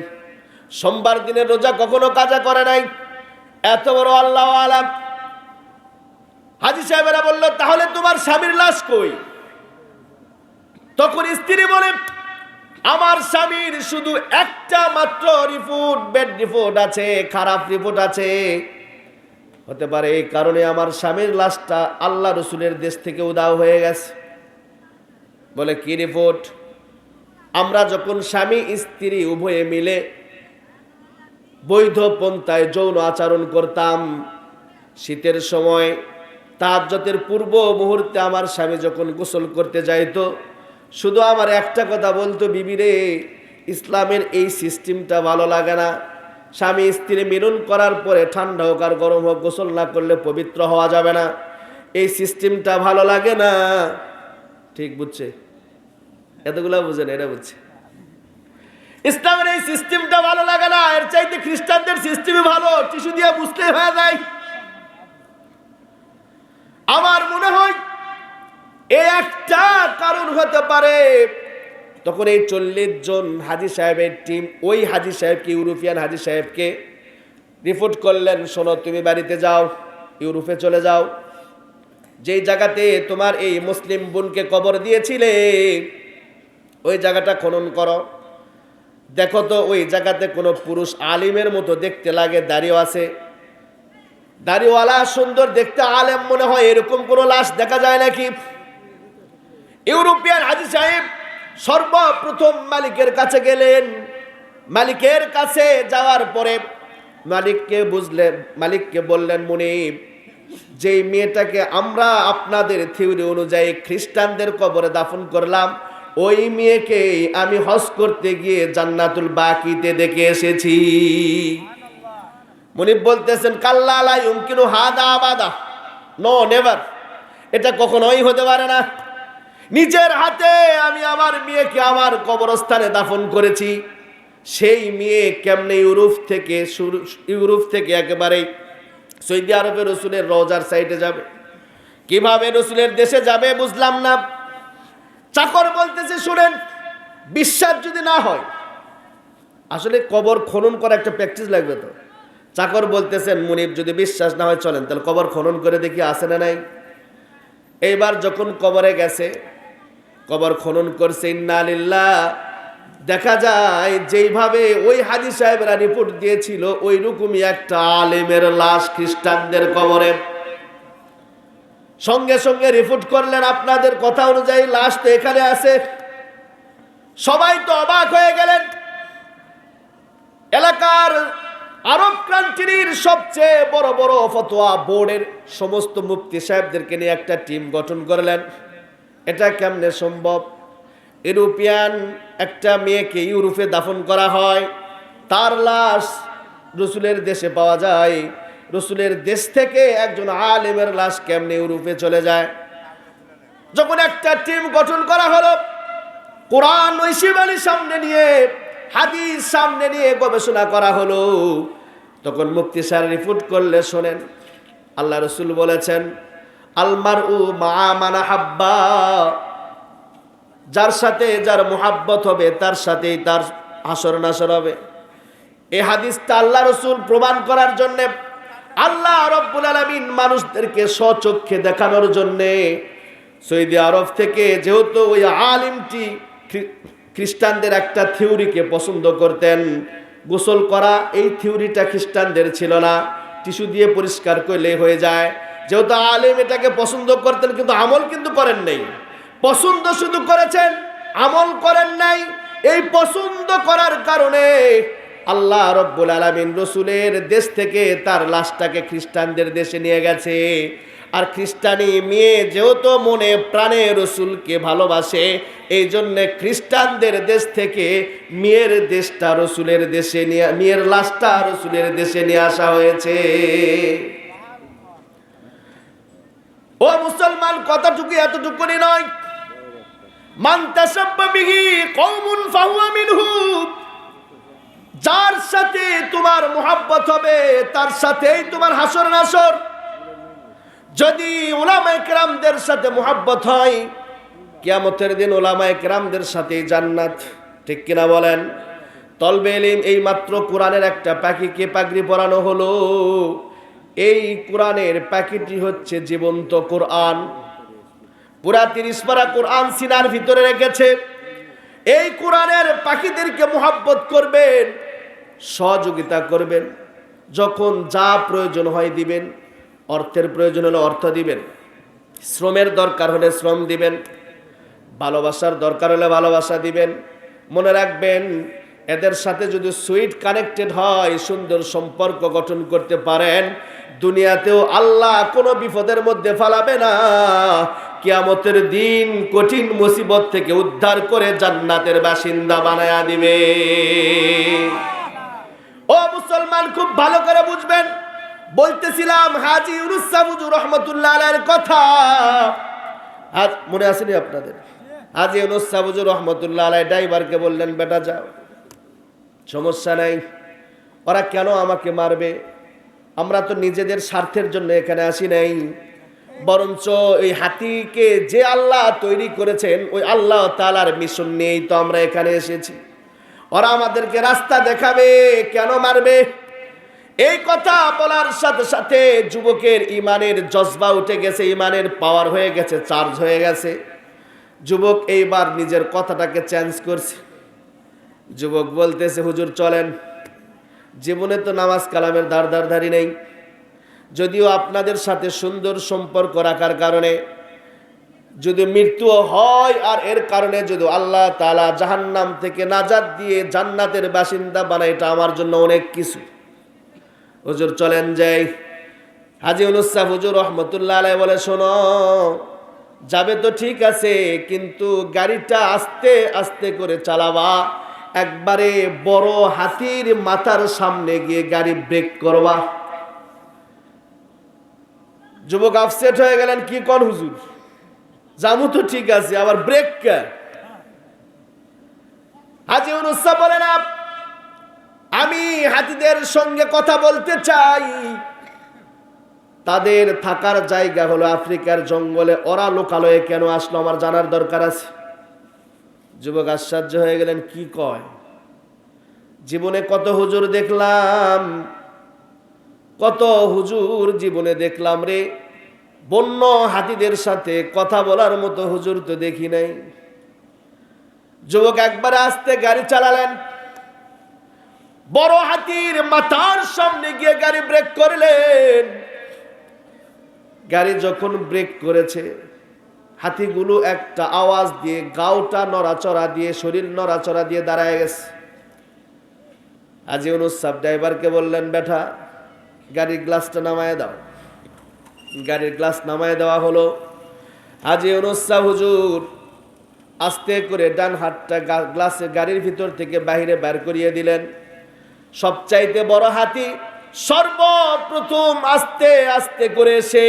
সোমবার দিনের রোজা কখনো কাজা করে নাই, এত বড় আল্লাহওয়ালা। হাজী সাহেবেরা বলল, তাহলে তোমার স্বামীর লাশ কই? তখন স্ত্রী বলে, আমার স্বামীর শুধু একটা মাত্র রিপোর্ট, ব্যাড রিপোর্ট আছে, খারাপ রিপোর্ট আছে। হতে পারে এই কারণে আমার স্বামীর লাশটা আল্লাহ রসুলের দেশ থেকে উধাও হয়ে গেছে। বলে, কি রিপোর্ট? আমরা যখন স্বামী স্ত্রী উভয়ে মিলে বৈধ পন্থায় যৌন আচরণ করতাম, শীতের সময় তাহাজ্জুদের পূর্ব মুহূর্তে আমার স্বামী যখন গোসল করতে যাইতো, শুধু আমার একটা কথা বলতো, বিবি রে, ইসলামের এই সিস্টেমটা ভালো লাগে না। স্বামী স্ত্রী মিলন করার পরে ঠান্ডা হোক আর গরম হোক, গোসল না করলে পবিত্র হওয়া যাবে না, এই সিস্টেমটা ভালো লাগে না। ঠিক বুঝছে? এতগুলা বুঝে না, এরা বুঝছে। ইসলামের এই সিস্টেমটা ভালো লাগে না, এর চাইতে খ্রিস্টানদের সিস্টেমই ভালো, টিস্যু দিয়ে বুঝতে হয়ে যায়। আমার মনে হয় এই একটা কারণ হতে পারে। তখন এই 40 জন হাজী সাহেবের টিম ওই হাজী সাহেবকে, ইউরোপিয়ান হাজী সাহেবকে রিপোর্ট করলেন, শোনো তুমি বাড়িতে যাও, ইউরোপে চলে যাও, যেই জায়গাতে তোমার এই মুসলিম বোনকে কবর দিয়েছিলে ওই জায়গাটা খনন করো, দেখো তো ওই জায়গাতে কোনো পুরুষ আলিমের মতো দেখতে লাগে, দাড়িও আছে, দাড়িওয়ালা সুন্দর দেখতে আলেম মনে হয়, এরকম কোনো লাশ দেখা যায় নাকি? ইউরোপিয়ান হাজী সাহেব সর্বপ্রথম মালিকের কাছে গেলেন। মালিকের কাছে যাওয়ার পরে মালিককে বললেন, মুনিব, যেই মেয়েটাকে আমরা আপনাদের থিওরি অনুযায়ী খ্রিস্টানদের কবরে দাফন করলাম, ওই মেয়েকে আমি হজ করতে গিয়ে জান্নাতুল বাকিতে দেখে এসেছি। মুনিব বলতেছেন কাল্লা লা ইউমকিনু হাদা আবাদা, নো নেভার, এটা কখনোই হতে পারে না। নিজের হাতে আমি আমার মেয়েকে আমার কবরস্থানে দাফন করেছি। সেই মেয়ে কেমনে ইউরোপ থেকে একেবারে সৌদি আরবে রসুলের রওজার সাইডে যাবে, কিভাবে রসুলের দেশে যাবে বুঝলাম না। চাকর বলতেছে শুনেন, বিশ্বাস যদি না হয়, আসলে কবর খনন করা একটা প্র্যাকটিস লাগবে তো। চাকর বলতেছেন মুনিব যদি বিশ্বাস না হয় চলেন তাহলে কবর খনন করে দেখি আছে না নাই। এইবার যখন কবরে গেছে, কবর খনন করছে, ইন্না লিল্লাহ, দেখা যায় যেইভাবে ওই হাজী সাহেবরা রিপোর্ট দিয়েছিল ওই রকমই একটা আলেমের লাশ খ্রিস্টানদের কবরে। সঙ্গে সঙ্গে রিপোর্ট করলেন আপনাদের কথা অনুযায়ী লাশ তো এখানে আছে। সবাই তো অবাক হয়ে গেলেন। এলাকার আরব ক্রান্তির সবচেয়ে বড় বড় ফতোয়া বোর্ডের সমস্ত মুফতি সাহেবদেরকে নিয়ে একটা টিম গঠন করলেন। এটা কেমনে সম্ভব? ইউরোপিয়ান একটা মেয়েকে ইউরোপে দাফন করা হয়, তার লাশ রসুলের দেশে পাওয়া যায়, রসুলের দেশ থেকে একজন আলেমের লাশ কেমনে ইউরোপে চলে যায়? যখন একটা টিম গঠন করা হলো, কোরআন ঐশিব আলীর সামনে নিয়ে, হাদিস সামনে নিয়ে গবেষণা করা হলো, তখন মুফতি স্যার রিপোর্ট করলে শোনেন, আল্লাহ রসুল বলেছেন আলমারউ মা মান হাব্বা, যার সাথে যার মুহাব্বত হবে তার সাথেই তার হাসর নাসর হবে। এই হাদিসটা আল্লাহ রসুল প্রমাণ করার জন্য, আল্লাহ রব্বুল আলামিন মানুষদেরকে স্বচক্ষে দেখানোর জন্যে সৌদি আরব থেকে, যেহেতু ওই আলিমটি খ্রিস্টানদের একটা থিওরিকে পছন্দ করতেন, গোসল করা এই থিওরিটা খ্রিস্টানদের ছিল না, টিস্যু দিয়ে পরিষ্কার করলে হয়ে যায়। যেহেতু আলিম এটাকে পছন্দ করতেন, কিন্তু আমল কিন্তু করেন নাই। পছন্দ শুধু করেছেন, আমল করেন নাই। এই পছন্দ করার কারণে আল্লাহ রব্বুল আলামিন রসুলের দেশ থেকে তার লাশটাকে খ্রিস্টানদের দেশে নিয়ে গেছে। আর খ্রিস্টানি মেয়ে যেহেতু মনে প্রাণে রসুলকে ভালোবাসে, এই জন্য খ্রিস্টানদের দেশ থেকে মেয়ের দেশটা রসুলের দেশে নিয়ে, মেয়ের লাশটা রসুলের দেশে নিয়ে আসা হয়েছে। ও মুসলমান, কথাটুকু এতটুকুনি নয়, মান তাসাব্বা বিহি কওমুন ফাহুয়া মিনহুম, যার সাথে তোমার মুহাব্বত হবে তার সাথেই তোমার হাসর নাসর। যদি উলামায়ে কেরামদের সাথে মুহাব্বত হয়, কিয়ামতের দিন উলামায়ে কেরামদের সাথে জান্নাত। ঠিক কিনা বলেন? তলবে ইলম, এই মাত্র কোরআনের একটা পাখিকে পাগড়ি পরানো হলো। এই কোরআনের পাখিটি হচ্ছে জীবন্ত কোরআন। পুরা 30 পারা কোরআন সিনার ভিতরে রেখেছে। এই কোরআনের পাখিদেরকে মুহাব্বত করবেন, সহযোগিতা করবেন, যখন যা প্রয়োজন হয় দিবেন, অর্থের প্রয়োজন হলে অর্থ দিবেন, শ্রমের দরকার হলে শ্রম দিবেন, ভালোবাসার দরকার হলে ভালোবাসা দিবেন। মনে রাখবেন, এদের সাথে যদি সুইট কানেক্টেড হয়, সুন্দর সম্পর্ক গঠন করতে পারেন, দুনিয়াতেও আল্লাহ কোনো বিপদের মধ্যে ফালাবে না। কিয়ামতের দিন কঠিন মুসিবত থেকে উদ্ধার করে জান্নাতের বাসিন্দা বানায়া দিবে। ও মুসলমান, খুব ভালো করে বুঝবেন। বলতেছিলাম হাজী ইউনুস সাহেব হুজুর রহমাতুল্লাহ আলাইহির কথা, আজ মনে আসেনি আপনাদের? হাজী ইউনুস সাহেব হুজুর রহমাতুল্লাহ আলাইহি ড্রাইভারকে বললেন, বেটা যাও, সমস্যা নাই, ওরা কেন আমাকে মারবে? আমরা তো নিজেদের স্বার্থের জন্য এখানে আসি নাই, বরঞ্চ এই হাতিকে যে আল্লাহ তৈরি করেছেন ওই আল্লাহ তাআলার মিশন নিয়েই তো আমরা এখানে এসেছি। ওরা আমাদেরকে রাস্তা দেখাবে, কেন মারবে? এই কথা বলার সাথে সাথে যুবকের ইমানের জজবা উঠে গেছে, ইমানের পাওয়ার হয়ে গেছে, চার্জ হয়ে গেছে। যুবক এইবার নিজের কথাটাকে চেঞ্জ করছে। যুবক বলতেছে, হুজুর চলেন, জীবনে তো নামাজ কালামের ধারি নেই, যদিও আপনাদের সাথে সুন্দর সম্পর্ক রাখার কারণে যদি মৃত্যু হয়, আর এর কারণে যদি আল্লাহ তাআলা জাহান্নাম থেকে নাজাত দিয়ে জান্নাতের বাসিন্দা বানায়, এটা আমার জন্য অনেক কিছু। হুজুর চলেন যাই। হাজী ইউনুস সাহেব হুজুর রহমাতুল্লাহ আলাইহি বলে, শোনো, যাবে তো ঠিক আছে, কিন্তু গাড়িটা আস্তে আস্তে করে চালাবা। একবারে বড় হাতির মাথার সামনে গিয়ে গাড়ি ব্রেক করবা। যুবক আপসেট হয়ে গেলেন, কি কর হুজুর, জামু তো ঠিক আছে, আবার ব্রেক কে? হাজী ইউনূস বলেন, আমি হাতিদের সঙ্গে কথা বলতে চাই। তাদের থাকার জায়গা হলো আফ্রিকার জঙ্গলে, ওরা লোকালয়ে কেন আসলো আমার জানার দরকার আছে। যুবক আশ্চর্য হয়ে গেলেন, কি কয়? জীবনে কত হুজুর দেখলাম, কত হুজুর জীবনে দেখলাম রে, বন্য হাতিদের সাথে কথা বলার মতো হুজুর তো দেখি নাই। যুবক একবার আস্তে গাড়ি চালালেন, বড় হাতির মাথার সামনে গিয়ে গাড়ি ব্রেক করলেন। গাড়ি যখন ব্রেক করেছে, হাতিগুলো একটা আওয়াজ দিয়ে, গাওটা নড়াচড়া দিয়ে, শরীর নড়াচড়া দিয়ে দাঁড়ায় গেছে। হাজী ইউনূস সাহেব ড্রাইভারকে বললেন, বেটা গাড়ির গ্লাসটা নামায় দাও। গাড়ির গ্লাস নামায় দেওয়া হলো। হাজী ইউনূস সাহেব হুজুর আস্তে করে ডান হাতটা গ্লাসের গাড়ির ভিতর থেকে বাহিরে বের করিয়ে দিলেন। সবচাইতে বড় হাতি সর্বপ্রথম আস্তে আস্তে করে এসে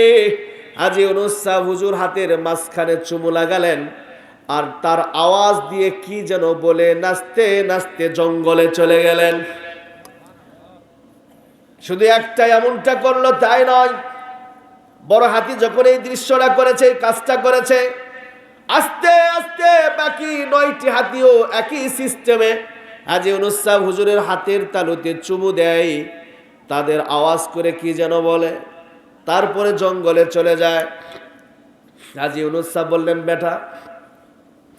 হাজী ইউনূস সাহেব হুজুর হাতের মাঝখানে চুমু লাগালেন, আর তার আওয়াজ দিয়ে কি যেন বলে নাচতে নাচতে জঙ্গলে চলে গেলেন। শুধু একটা এমনটা করলো তাই নয়, বড় হাতি যখন এই দৃশ্যটা করেছে, এই কাজটা করেছে, আস্তে আস্তে বাকি 9টি হাতিও একই সিস্টেমে হাজী ইউনূস সাহেব হুজুরের হাতের তালুতে চুমু দেয়, তাদের আওয়াজ করে কি যেন বলে, তারপরে জঙ্গলে চলে যায়। হাজী ইউনূস সাহেব বললেন, বেটা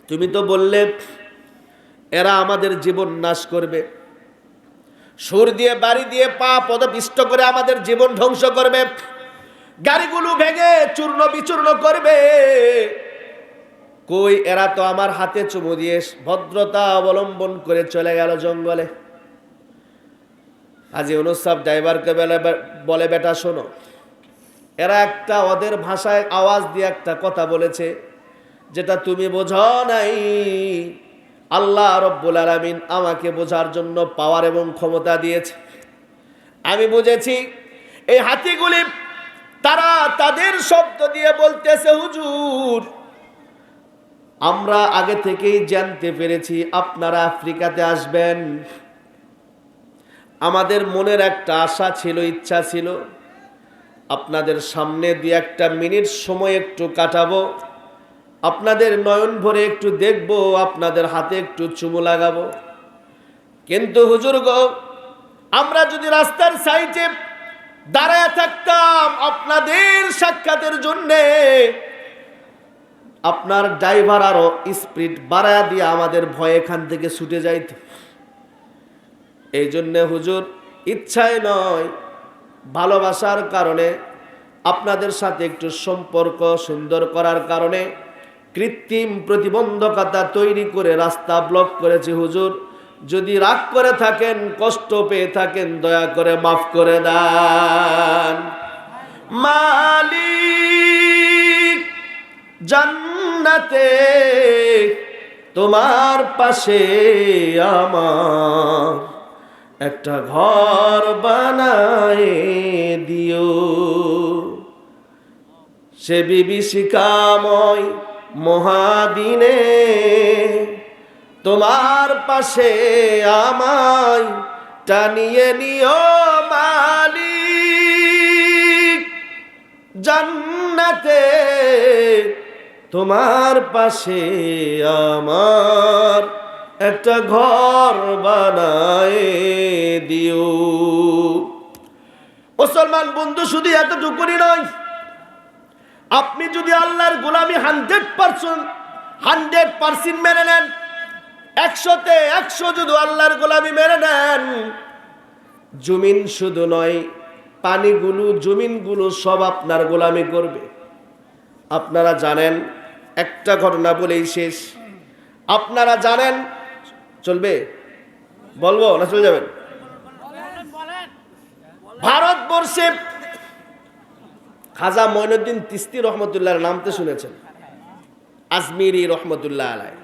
তুমি তো বললে এরা আমাদের জীবন নাশ করবে, সুর দিয়ে বাড়ি দিয়ে পা পদপিষ্ট করে আমাদের জীবন ধ্বংস করবে, গাড়িগুলো ভেঙে চূর্ণ বিচূর্ণ করবে। কই, এরা তো আমার হাতে চুমু দিয়ে ভদ্রতা অবলম্বন করে চলে গেল জঙ্গলে। হাজী ইউনূস সাহেব ড্রাইভারকে বলে, বেটা শোনো, এরা একটা ওদের ভাষায় আওয়াজ দিয়ে একটা কথা বলেছে, যেটা তুমি বোঝো নাই। আল্লাহ রব্বুল আলামিন আমাকে বোঝার জন্য পাওয়ার এবং ক্ষমতা দিয়েছে। আমি বুঝেছি এই হাতিগুলি তারা তাদের শব্দ দিয়ে বলতেছে, হুজুর আমরা আগে থেকেই জানতে পেরেছি আপনারা আফ্রিকাতে আসবেন। আমাদের মনের একটা আশা ছিল, ইচ্ছা ছিল, আপনাদের সামনে 2-1 মিনিট সময় একটু কাটাবো, আপনাদের নয়ন ভরে একটু দেখবো, আপনাদের হাতে একটু চুমু লাগাবো। কিন্তু হুজুর গো, আমরা যদি রাস্তার সাইডে দাঁড়ায় থাকতাম আপনাদের সাক্ষাতের জন্যে, আপনার ড্রাইভার আরো স্পিড বাড়ায় দিয়ে আমাদের ভয়ে এখান থেকে ছুটে যাইত। এই জন্যে হুজুর ইচ্ছায় নয়, ভালোবাসার কারণে, আপনাদের সাথে একটু সম্পর্ক সুন্দর করার কারণে কৃত্রিম প্রতিবন্ধকতা তৈরি করে রাস্তা ব্লক করেছি। হুজুর যদি রাগ করে থাকেন, কষ্ট পেয়ে থাকেন, দয়া করে মাফ করে দেন। মালিক জান্নাতে তোমার পাশে আমার একটা ঘর বানায় দিও, সে বিভীষিকাময় মহাদিনে তোমার পাশে আমায় টানিয়ে নিও। মালিক জান্নাতে তোমার পাশে আমার একটা ঘর বানায় দিও। মুসলমান বন্ধু, শুধু এতটুকুনি নয়, আপনি যদি আল্লাহর গোলামি 100% মেনে নেন, 100তে 100 যদি আল্লাহর গোলামি মেনে নেন, জমিন শুধু নয়, পানিগুলো, জমিনগুলো সব আপনার গোলামি করবে। আপনারা জানেন, একটা ঘটনা বলেই শেষ, আপনারা জানেন, চলবে বলবো না চলে যাবেন? ভারতবর্ষে খাজা মঈনুদ্দিন চিশতি রহমতুল্লাহর নাম তো শুনেছেন। আজমিরি রহমতুল্লাহ আলাইহি।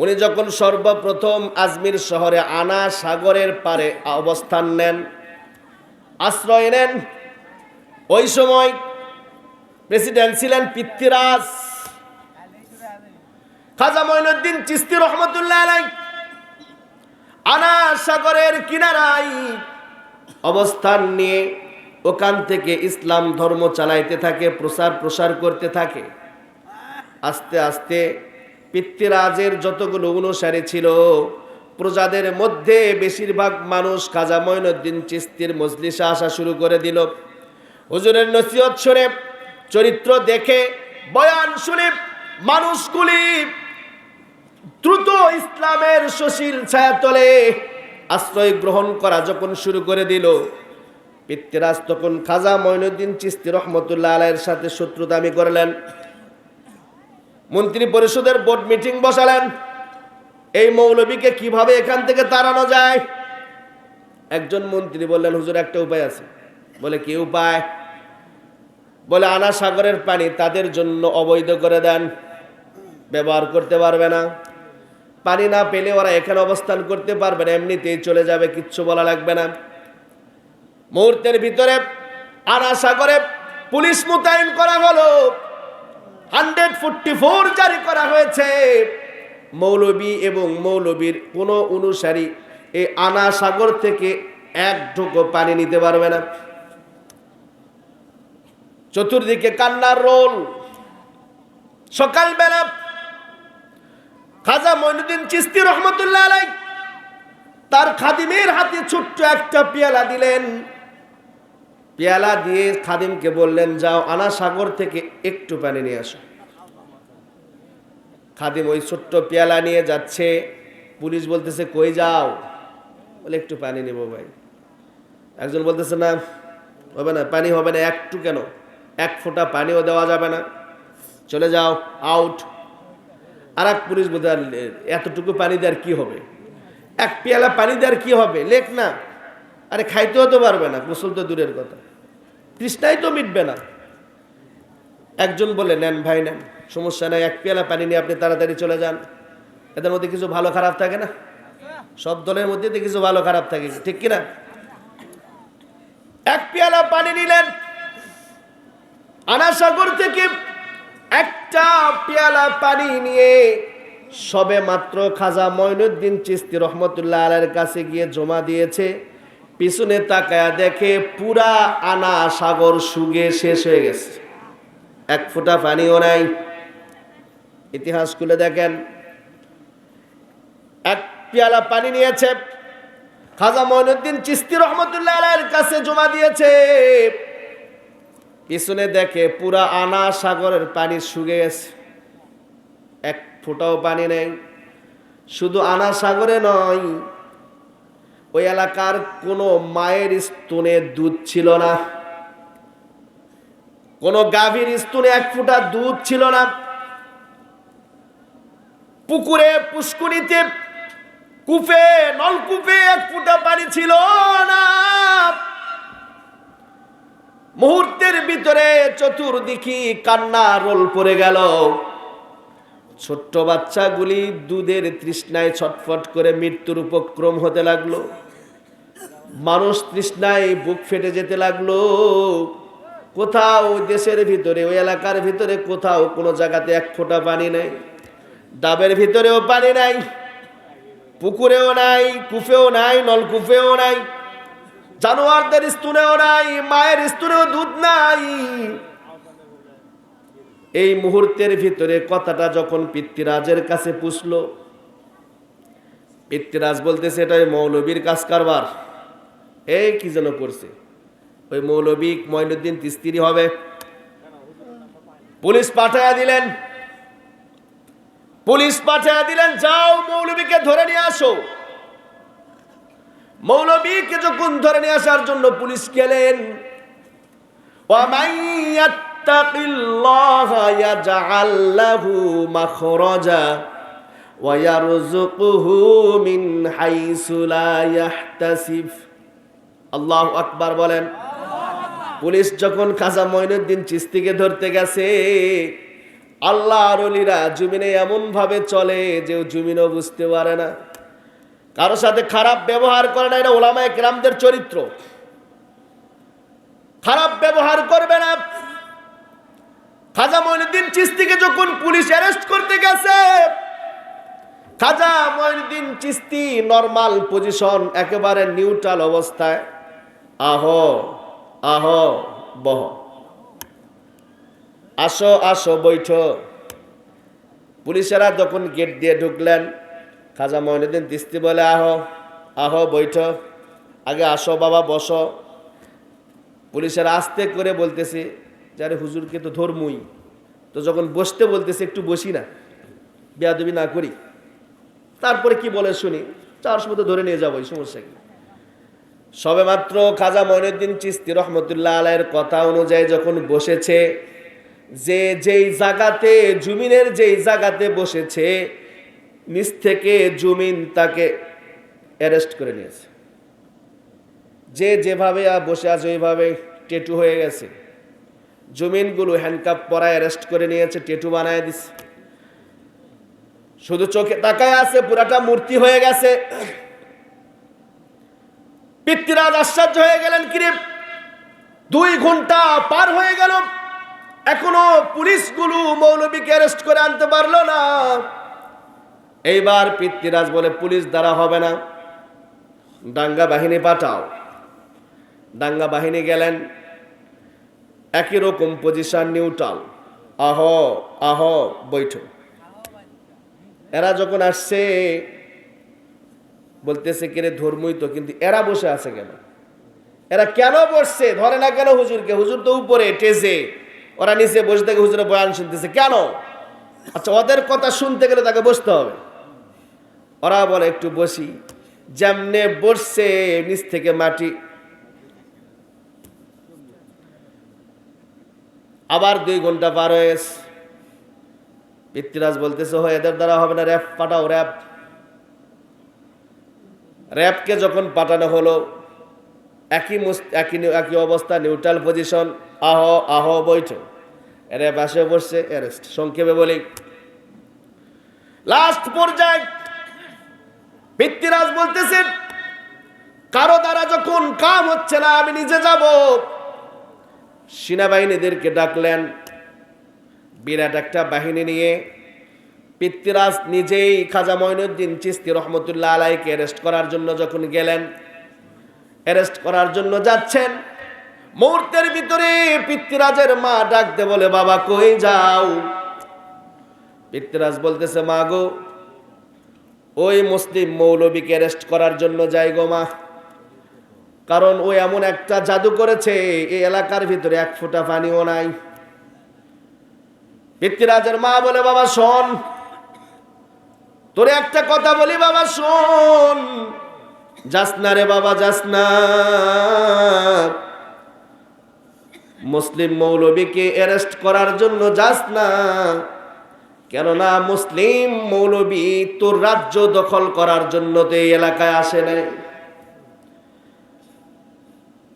উনি যখন সর্বপ্রথম আজমির শহরে আনা সাগরের পারে অবস্থান নেন, আশ্রয় নেন, ওই সময় প্রেসিডেন্ট ছিলেন পৃথ্বীরাজ খাজা মঈনুদ্দিন চিশতি রহমতুল্লাহ আলাইহি। আনা সাগরের কিনারায় অবস্থান নিয়ে ওখান থেকে ইসলাম ধর্ম চালাইতে থাকে, প্রসার করতে থাকে। আস্তে আস্তে পৃথ্বীরাজের যতগুলো অনুসারী ছিল, প্রজাদের মধ্যে বেশিরভাগ মানুষ খাজা মঈনুদ্দিন চিশতির মজলিসে আসা শুরু করে দিল। হুজুরের নসিহত শুনে, চরিত্র দেখে, বয়ান শুনে মানুষগুলি দ্রুত ইসলামের সুশীল ছায়াতলে আশ্রয় গ্রহণ করা যখন শুরু করে দিল, পৃথ্বীরাজ তখন খাজা মঈনুদ্দিন চিশতি রহমতুল্লাহ আলাইহির সাথে শত্রুতামি করলেন। মন্ত্রী পরিষদের বোর্ড মিটিং বসালেন, এই মৌলবীকে কিভাবে এখান থেকে তাড়ানো যায়। একজন মন্ত্রী বললেন, হুজুর একটা উপায় আছে। বলে, কি উপায়? বলে, আনা সাগরের পানি তাদের জন্য অবৈধ করে দেন, ব্যবহার করতে পারবে না। পানি না পেলে ওরা এখানে অবস্থান করতে পারবে না, এমনিতেই চলে যাবে, কিচ্ছু বলা লাগবে না। মুহূর্তের ভিতরে আনা সাগরে পুলিশ মোতায়েন করা হলো, 144 জারি করা হয়েছে। মৌলবী এবং মৌলবীর কোনো অনুসারী এই আনা সাগর থেকে এক ঢোকো পানি নিতে পারবে না। চতুর্দিকে কান্নার রোল। সকালবেলা খাজা মঈনুদ্দিন চিশতি রহমতুল্লাহ আলাইহি তার খাদিমের হাতে ছোট্ট একটা পেয়ালা দিলেন। পেয়ালা দিয়ে খাদিমকে বললেন, যাও আনা সাগর থেকে একটু পানি নিয়ে আসো। খাদিম ওই ছোট্ট পেয়ালা নিয়ে যাচ্ছে। পুলিশ বলতেছে, কই যাও? বলে, একটু পানি নেবো ভাই। একজন বলতেছে, না হবে না, পানি হবে না। একটু কেন? এক ফোঁটা পানিও দেওয়া যাবে না, চলে যাও, আউট। আর এক পুলিশ বলতে, এতটুকু পানি দেওয়ার কি হবে? এক পেয়ালা পানি দেওয়ার কি হবে? লেখ না। আরে খাইতেও তো পারবে না, গোসল তো দূরের কথা, তৃষ্ণাই তো মিটবে না। একজন বলে, নেন ভাই নেন, সমস্যা নাই, এক পেয়ালা পানি নিয়ে আপনি তাড়াতাড়ি চলে যান। এদের মধ্যে কিছু ভালো খারাপ থাকে না? সব দলের মধ্যে তো কিছু ভালো খারাপ থাকে, ঠিক কিনা? এক পেয়ালা পানি নিলেন। আনা সাগর থেকে একটা পেয়ালা পানি নিয়ে সবে মাত্র খাজা মঈনুদ্দিন চিশতি রহমতুল্লাহ আলাইহির কাছে গিয়ে জমা দিয়েছে। পিছনে তাকায়া দেখে পুরা আনা সাগর শুকিয়ে শেষ হয়ে গেছে, এক ফোঁটা পানিও নাই। ইতিহাস খুলে দেখেন, এক পেয়ালা পানি নিয়েছে, খাজা মঈনুদ্দিন চিশতি রহমতুল্লাহ আলাইহির কাছে জমা দিয়েছে। পিছনে দেখে পুরা আনা সাগরের পানি শুকিয়ে গেছে, এক ফোঁটাও পানি নেই। শুধু আনা সাগরে নয়, ওই এলাকার কোনো মায়ের স্তনে দুধ ছিল না, কোনো গাভীর স্তনে এক ফোঁটা দুধ ছিল না। পুকুরে, পুষ্করিতে, কূপে, নলকূপে এক ফোঁটা পানি ছিল না। মুহূর্তের ভিতরে চতুর্দিকে কান্না রোল পড়ে গেল। ছোট্ট বাচ্চাগুলি দুধের তৃষ্ণায় ছটফট করে মৃত্যুর উপক্রম হতে লাগলো। মানুষ তৃষ্ণায় বুক ফেটে যেতে লাগলো। কোথাও দেশের ভিতরে, ওই এলাকার ভিতরে কোথাও কোনো জায়গাতে এক ফোঁটা পানি নেই, ডাবের ভিতরেও পানি নাই, পুকুরেও নাই, কূপেও নাই, নলকূপেও নাই, জানোয়ারদের স্তনেও নাই, মায়ের স্তনেও দুধ নাই। এই মুহূর্তের ভিতরে কথাটা যখন পৃথ্বীরাজের কাছে পুছল, পৃথ্বীরাজ বলতেছে, এটা ওই মৌলবীর কাজ কারবার। এই কি যেন করছে, ওই মৌলবী মঈনুদ্দিন চিশতি হবে। পুলিশ পাঠায়া দিলেন, যাও মৌলবীকে ধরে নিয়ে আসো। মৌলবীকে যখন ধরে নিয়ে আসার জন্য পুলিশ গেলেন, ওয়ামাইয়াত্তাকিল্লাহা ইয়াজআল লাহু মাখরাজা ওয়া ইয়ারযুকুহু মিন হাইসু লা ইয়াহতাসিব। আল্লাহু আকবার বলেন। পুলিশ যখন খাজা মঈনুদ্দিন চিশতিকে ধরতে গেছে, আল্লাহর ওলিরা জমিনে এমন ভাবে চলে যে জমিনও বুঝতে পারে না, কারো সাথে খারাপ ব্যবহার করে না। এটা উলামায়ে কেরামদের চরিত্র। খারাপ ব্যবহার করবে না। খাজা মঈনুদ্দিন চিশতিকে যখন পুলিশ অ্যারেস্ট করতে গেছে, খাজা মঈনুদ্দিন চিশতি নরমাল পজিশন, একেবারে নিউট্রাল অবস্থায়, আহো আহো বহ, আসো আসো বৈঠো। পুলিশেরা যখন গেট দিয়ে ঢুকলেন, খাজা মঈনুদ্দিন চিশতি বলে আহো আহো বৈঠো, আগে আসো বাবা বসো। পুলিশেরা আস্তে করে বলতেছে যে আরে হুজুরকে তো ধর্মই, তো যখন বসতে বলতেছে একটু বসি না, বেয়াদবি না করি, তারপরে কি বলে শুনি, চার সময় তো ধরে নিয়ে যাবো, এই সমস্যা কি। সবে মাত্র খাজা মঈনুদ্দিন চিশতি রহমতুল্লাহ আলাইহির কথা অনুযায়ী যখন বসেছে, যে যেই জায়গাতে জমিনের যেই জায়গাতে বসেছে, নিচ থেকে জমিন তাকে অ্যারেস্ট করে নিয়েছে। যে যেভাবে বসে আছে ওইভাবে টেটু হয়ে গেছে। জমিনগুলো হ্যান্ডকাপ পরায় অ্যারেস্ট করে নিয়েছে, টেটু বানায় দিছে। শুধু চোখে তাকায় আছে, পুরাটা মূর্তি হয়ে গেছে। পিতৃরাজ আশ্চর্য হয়ে গেলেন, কিরে 2 ঘন্টা পার হয়ে গেল, এখনো পুলিশগুলো মৌলবীকে অ্যারেস্ট করে আনতে পারলো না। এইবার পিতৃরাজ বলে পুলিশ দ্বারা হবে না, দাঙ্গা বাহিনী পাঠাও। দাঙ্গা বাহিনী গেলেন, একই রকম পজিশন, নিউট্রাল, আহো আহো বৈঠো। এরা যখন আসছে বলতেছে কিরে ধর্মই তো, কিন্তু এরা বসে আছে কেন? এরা কেন বসছে? ধরে না কেন হুজুরকে? হুজুর তো উপরে টেজে, ওরা নিচে বসে থেকে হুজুরের বয়ান শুনতেছে কেন? আচ্ছা, ওদের কথা শুনতে গেলে তাকে বসতে হবে। ওরা বলে একটু বসি। যেমনে বসছে, নিচ থেকে মাটি। আবার 2 ঘন্টা পার হয়ে গেছে। পিতৃরাজ বলতেছে এদের দ্বারা হবে না, র্যাব পাঠাও, র্যাব। র্যাবকে যখন পাঠানো হলো, একই অবস্থা, নিউট্রাল পজিশন, আহো আহো বৈঠো। র্যাব আসে বসছে, অ্যারেস্ট। সংক্ষেপে বলি, লাস্ট পর্যায়ে পিতৃরাজ বলতেছেন কারো দ্বারা যখন কাম হচ্ছে না, আমি নিজে যাব। সেনাবাহিনীদেরকে ডাকলেন, বিরাট একটা বাহিনী নিয়ে পিতৃরাজ নিজেই খাজা মঈনুদ্দিন চিশতি রহমতুল্লাহ আলাইহিকে অ্যারেস্ট করার জন্য যখন গেলেন, অ্যারেস্ট করার জন্য যাচ্ছেন, মুহূর্তের ভিতরে পিতৃরাজের মা ডাকতে বলে বাবা কই যাও? পিতৃরাজ বলতেছে মা গো, ওই মুসলিম মৌলবীকে অ্যারেস্ট করার জন্য যাই গো মা, কারণ ও এমন একটা জাদু করেছে এই এলাকার ভিতরে 1 ফোঁটা পানিও নাই। পিতৃরাজের মা বলে বাবা শোন, তোরে একটা কথা বলি বাবা শোন, যাস না রে বাবা, যাস না। মুসলিম মৌলবীকে অ্যারেস্ট করার জন্য যাস না, কেননা মুসলিম মৌলবী তোর রাজ্য দখল করার জন্য তো এই এলাকায় আসে নাই,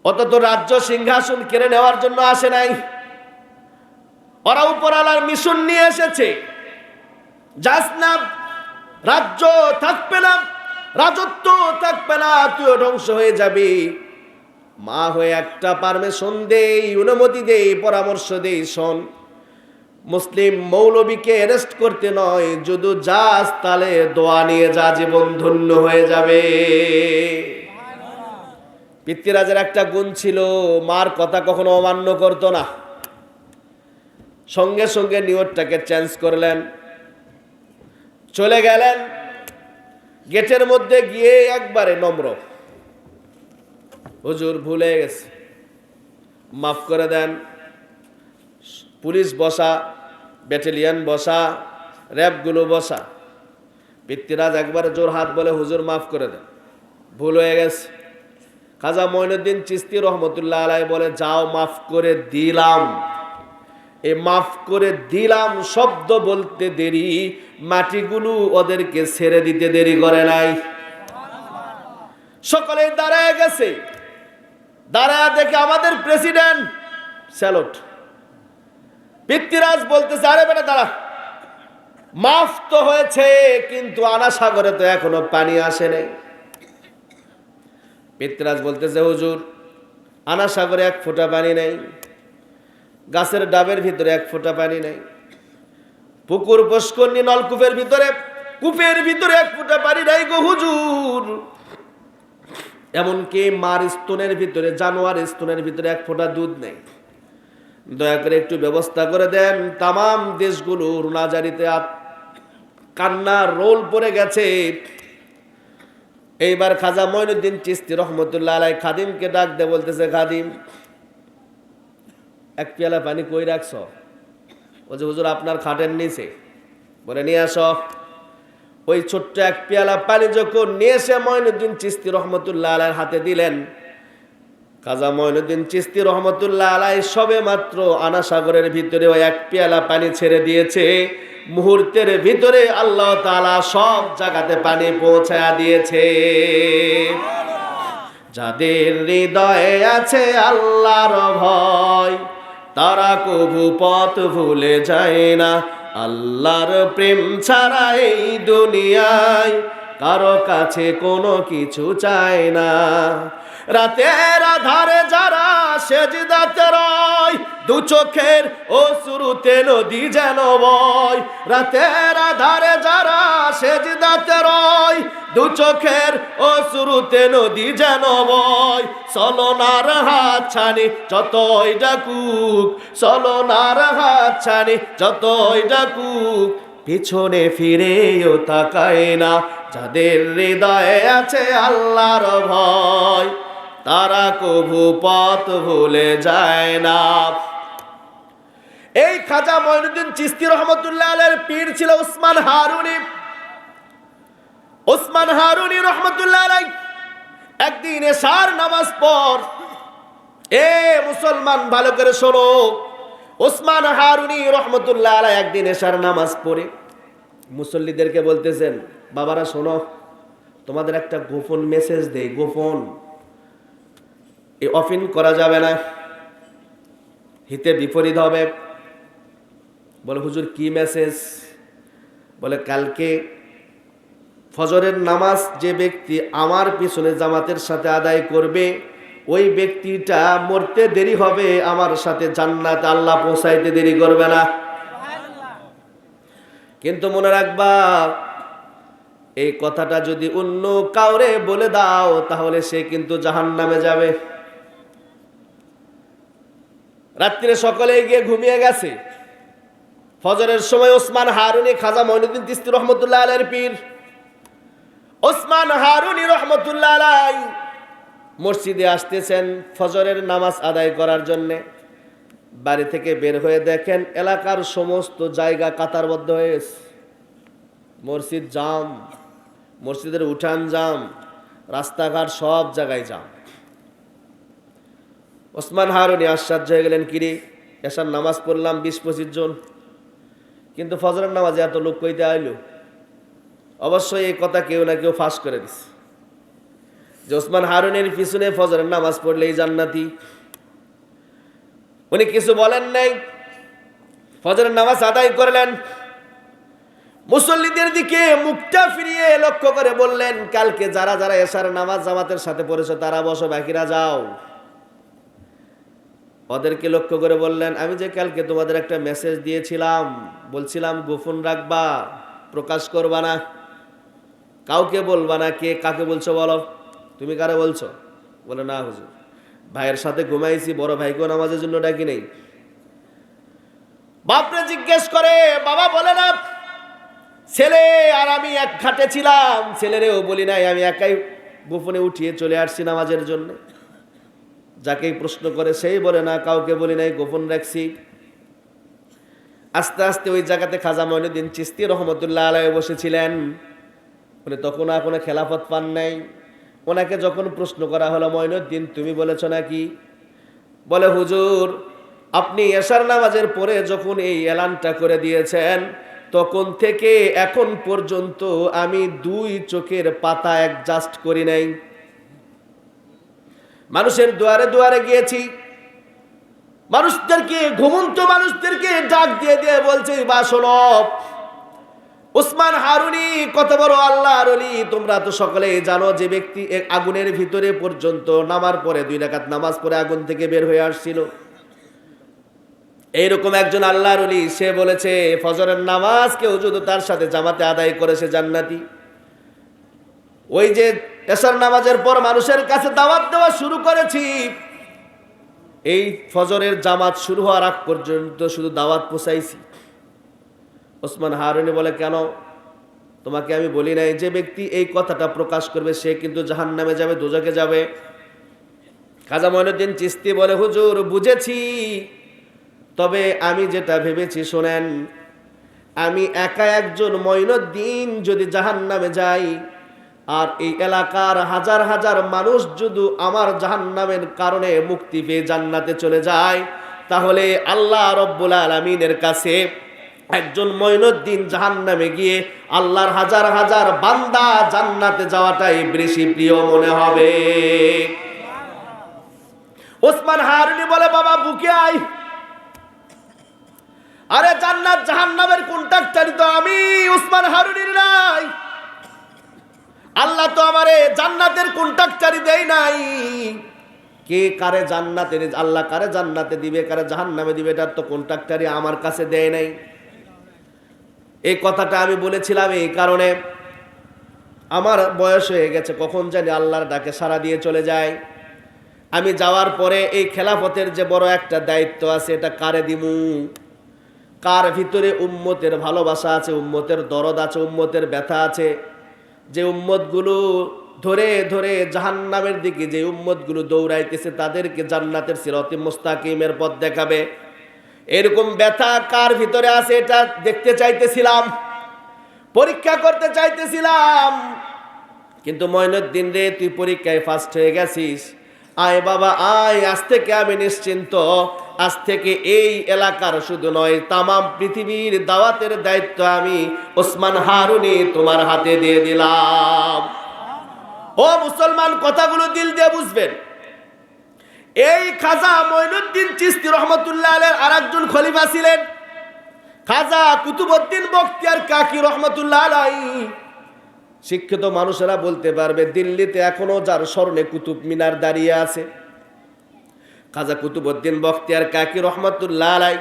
অত তো রাজ্য সিংহাসন কেড়ে নেওয়ার জন্য আসে নাই। ওরা উপরওয়ালার মিশন নিয়ে এসেছে। যাস না, রাজ্য থাকবে না, রাজত্ব থাকবে না, তুইও ধ্বংস হয়ে যাবি। মা হয়ে একটা পারমিশন দেই, অনুমতি দেই, পরামর্শ দেই, শোন, মুসলিম মৌলবীকে অ্যারেস্ট করতে নয়, যদি যাস তাহলে দোয়া নিয়ে যা, জীবন ধন্য হয়ে যাবে। পিতৃরাজের একটা গুণ ছিল, মার কথা কখনো অমান্য করতো না। সঙ্গে সঙ্গে নিয়তটাকে চেঞ্জ করলেন, চলে গেলেন। গেটের মধ্যে গিয়ে একবারে নম্র, হুজুর ভুলে গেছে, মাফ করে দেন। পুলিশ বসা, ব্যাটালিয়ন বসা, র্যাবগুলো বসা। পিতৃরাজ একবারে জোর হাত বলে হুজুর মাফ করে দেন, ভুল হয়ে গেছে। খাজা মঈনুদ্দিন চিশতি রহমতুল্লাহ আলাইহি বলে যাও, মাফ করে দিলাম। এই মাফ করে দিলাম শব্দ বলতে দেরি, মাটিগুলো ওদেরকে ছেড়ে দিতে দেরি করে নাই। সকলে দাঁড়ায় গেছে, দাঁড়ায় দেখে আমাদের প্রেসিডেন্ট, স্যালুট। পিতৃরাজ বলতেছে, আরে বেটা দাঁড়া, মাফ তো হয়েছে কিন্তু আনা সাগরে তো এখনো পানি আসে নাই। পিতৃরাজ বলতেছে, হুজুর আনা সাগরে এক ফোঁটা পানি নেই, গাছের ডাবের ভিতরে এক ফোঁটা পানি নেই, পুকুর পুষ্করণী নলকূপের ভিতরে কূপের ভিতরে এক ফোঁটা পানি নাই গো হুজুর। এমনকি মার স্তনের ভিতরে, জানোয়ার স্তনের ভিতরে এক ফোঁটা দুধ নেই। দয়া করে একটু ব্যবস্থা করে দেন। তামাম দেশগুলোর নাজারিতে কান্নার রোল পড়ে গেছে। এইবার খাজা মঈনুদ্দিন চিশতি রহমতুল্লাহ আলাইহি খাদিমকে ডাক দিয়ে বলতেছে, খাদিম এক পেয়ালা পানি কই রাখছ? বলছে, হুজুর আপনার খাটের নিচে। বলে নিয়ে আসো। ওই ছোট্ট এক পেয়ালা পানি যখন নিয়ে এসে মঈনুদ্দিন চিশতি রহমতুল্লাহ আলাইহির হাতে দিলেন, খাজা মঈনুদ্দিন চিশতি রহমতুল্লাহ আলাইহি সবে মাত্র আনা সাগরের ভিতরে ওই এক পেয়ালা পানি ছেড়ে দিয়েছে, মুহূর্তের ভিতরে আল্লাহ তাআলা সব জায়গাতে পানি পৌঁছায়া দিয়েছে। যাদের হৃদয়ে আছে আল্লাহর ভয়, তারা কভু পথ ভুলে যায় না। আল্লাহর প্রেম ছাড়া এই দুনিয়ায় কারো কাছে কোনো কিছু চায় না। রাতের আধারে যারা সেজদাতে রয়, দু চোখের অশ্রুতে নদী যেন বয়। রাতের আধারে যারা সেজদাতে রয়, দু চোখের অশ্রুতে নদী যেন বয়। চলনার হাত ছানি যতই ডাকুক, চলনার হাত ছানি যতই ডাকুক, পিছনে ফিরেও তাকায় না। যাদের হৃদয়ে আছে আল্লাহর ভয়, তারা কভু পথ ভুলে যায় না। এই খাজা মঈনুদ্দিন চিশতি রহমতুল্লাহ আলাইহির পীর ছিল উসমান হারুনি। উসমান হারুনি রহমতুল্লাহ আলাইহি একদিন এশার নামাজ পড়, এ মুসলমান ভালো করে শোনো, উসমান হারুনি রহমতুল্লাহ আলাইহি একদিন এশার নামাজ পড়ে মুসল্লিদেরকে বলতেছেন, বাবারা শোনো, তোমাদের একটা গোপন মেসেজ দেই, গোপন, এই অফিন করা যাবে না, হিতে বিপরীত হবে। বলে, হুজুর কি মেসেজ? বলে, কালকে ফজরের নামাজ যে ব্যক্তি আমার পিছনে জামাতের সাথে আদায় করবে, ওই ব্যক্তিটা মরতে দেরি হবে, আমার সাথে জান্নাত আল্লাহ পৌঁছাইতে দেরি করবে না। কিন্তু মনে রাখবা, এই কথাটা যদি অন্য কাউরে বলে দাও তাহলে সে কিন্তু জাহান্নামে যাবে। রাত্রিরে সকলে গিয়ে ঘুমিয়ে গেছে। ফজরের সময় ওসমান হারুনি, খাজা মঈনুদ্দিন চিশতি রহমতুল্লাহ আলাইহির পীর ওসমান হারুনি রহমতুল্লাহ আলাইহি মসজিদে আসতেছেন ফজরের নামাজ আদায় করার জন্যে। বাড়ি থেকে বের হয়ে দেখেন এলাকার সমস্ত জায়গা কাতারবদ্ধ হয়ে গেছে। মসজিদ জাম, মসজিদের উঠান জাম, রাস্তাঘাট সব জায়গায় জাম। ওসমান হারুনি আশ্চর্য হয়ে গেলেন, কিরে এশার নামাজ পড়লাম 20-25 জন, কিন্তু ফজরের নামাজে এত লোক কইতে আইলো? অবশ্যই এই কথা কেউ না কেউ ফাঁস করে দিছে যে ওসমান হারুনের পিছনে ফজরের নামাজ পড়লেই জান্নাতি। উনি কিছু বলেন নাই, ফজরের নামাজ আদায় করলেন। মুসল্লিদের দিকে মুখটা ফিরিয়ে লক্ষ্য করে বললেন, কালকে যারা যারা এশার নামাজ জামাতের সাথে পড়েছো তারা বসো, বাকিরা যাও। ওদেরকে লক্ষ্য করে বললেন, আমি যে কালকে তোমাদের একটা মেসেজ দিয়েছিলাম, বলছিলাম গোপন রাখবা, প্রকাশ করবা না, কাউকে বলবা না। কে কাকে বলছো বলো? তুমি কারে বলছো? বলে, না হুজুর, ভাইয়ের সাথে ঘুমাইছি, বড় ভাইকেও নামাজের জন্য ডাকি নেই। বাপরে জিজ্ঞেস করে, বাবা বলে না, ছেলে আর আমি এক ঘাটে ছিলাম, ছেলেরেও বলি নাই, আমি একাই গোপনে উঠিয়ে চলে আসছি নামাজের জন্য। যাকেই প্রশ্ন করে সেই বলে, না কাউকে বলি নাই, গোপন রাখছি। আস্তে আস্তে ওই জায়গাতে খাজা মঈনুদ্দিন চিশতি রহমতুল্লাহ আলাইহি বসেছিলেন। উনি তখন আর কোনো খেলাফত পান নাই। ওনাকে যখন প্রশ্ন করা হলো, মঈনুদ্দিন তুমি বলেছো নাকি? বলে, হুজুর আপনি এশার নামাজের পরে যখন এই এলানটা করে দিয়েছেন, তখন থেকে এখন পর্যন্ত আমি 2 চোখের পাতা অ্যাডজাস্ট করি নাই। মানুষের দুয়ারে দুয়ারে গিয়েছি, মানুষদেরকে, ঘুমন্ত মানুষদেরকে ডাক দিয়ে দিয়ে বলছে, বা শোনো, ওসমান হারুনি কত বড় আল্লাহর ওলি। তোমরা তো সকলেই জানো যে ব্যক্তি আগুনের ভিতরে পর্যন্ত নামার পরে 2 রাকাত নামাজ পড়ে আগুন থেকে বের হয়ে আসছিল। এইরকম একজন আল্লাহর ওলি, সে বলেছে ফজরের নামাজ কেউ যদি তার সাথে জামাতে আদায় করে সে জান্নাতি। ওই যে এশার নামাজের পর মানুষের কাছে দাওয়াত দেওয়া শুরু করেছি, এই ফজরের জামাত শুরু হওয়ার আগ পর্যন্ত শুধু দাওয়াত পৌঁছাইছি। ওসমান হারুনি বলে, কেন? তোমাকে আমি বলি নাই যে ব্যক্তি এই কথাটা প্রকাশ করবে সে কিন্তু জাহান্নামে যাবে, দোজখে যাবে? খাজা মঈনুদ্দিন চিশতি বলে, হুজুর বুঝেছি, তবে আমি যেটা ভেবেছি শোনেন, আমি একা একজন মঈনুদ্দিন যদি জাহান্নামে যাই, আর এই এলাকার হাজার হাজার মানুষ যদি আমার জাহান্নামের কারণে মুক্তি পেয়ে জান্নাতে চলে যায়, তাহলে আল্লাহ রব্বুল আলামিনের কাছে একজন মঈনুদ্দিন জাহান্নামে গিয়ে আল্লাহর হাজার হাজার বান্দা জান্নাতে যাওয়াটাই বেশি প্রিয় মনে হবে। ওসমান হারুনি বলে, বাবা বুকে আয়। আরে জান্নাত জাহান্নামের কন্ট্রাক্টর তো আমি, ওসমান হারুনির নাই। আল্লাহ তো আমারে জান্নাতের কন্ট্রাক্টরই দেয় নাই। কে কারে জান্নাতে, আল্লাহ কারে জান্নাতে দিবে কারে জাহান্নামে দিবে, এটার তো কন্ট্রাক্টরই আমার কাছে দেয় নাই। এই কথাটা আমি বলেছিলাম এই কারণে, আমার বয়স হয়ে গেছে, কখন জানি আল্লাহর ডাকে সাড়া দিয়ে চলে যায়। আমি যাওয়ার পরে এই খেলাফতের যে বড় একটা দায়িত্ব আছে, এটা কারে দিমু? কার ভিতরে উম্মতের ভালোবাসা আছে, উম্মতের দরদ আছে, উম্মতের ব্যথা আছে, যে উম্মতগুলো ধরে ধরে জাহান্নামের দিকে যে উম্মতগুলো দৌড়াইতেছে তাদেরকে জান্নাতের সিরাতে মুস্তাকিমের পথ দেখাবে, এরকম ব্যথা কার ভিতরে আছে এটা দেখতে চাইতেছিলাম, পরীক্ষা করতে চাইতেছিলাম। কিন্তু মঈনুদ্দিন রে, তুই পরীক্ষায় ফার্স্ট হয়ে গেছিস, আয় বাবা আয়, আজ থেকে আমি নিশ্চিন্ত, আজ থেকে এই এলাকার শুধু নয় তামাম পৃথিবীর দাওয়াতের দায়িত্ব আমি ওসমান হারুনি তোমার হাতে দিয়ে দিলাম। ও মুসলমান, কথাগুলো দিল দিয়ে বুঝবেন। এই খাজা মঈনুদ্দিন চিশতি রহমতুল্লাহ আলাইহির আরেকজন খলিফা ছিলেন খাজা কুতুবউদ্দিন বখতিয়ার কাকি রহমতুল্লাহ আলাইহি। শিক্ষিত মানুষেরা বলতে পারবে দিল্লিতে এখনো যার স্মরণে কুতুব মিনার দাঁড়িয়ে আছে। খাজা কুতুবউদ্দিন বখতিয়ার কাকি রহমতুল্লাহ আলাইহি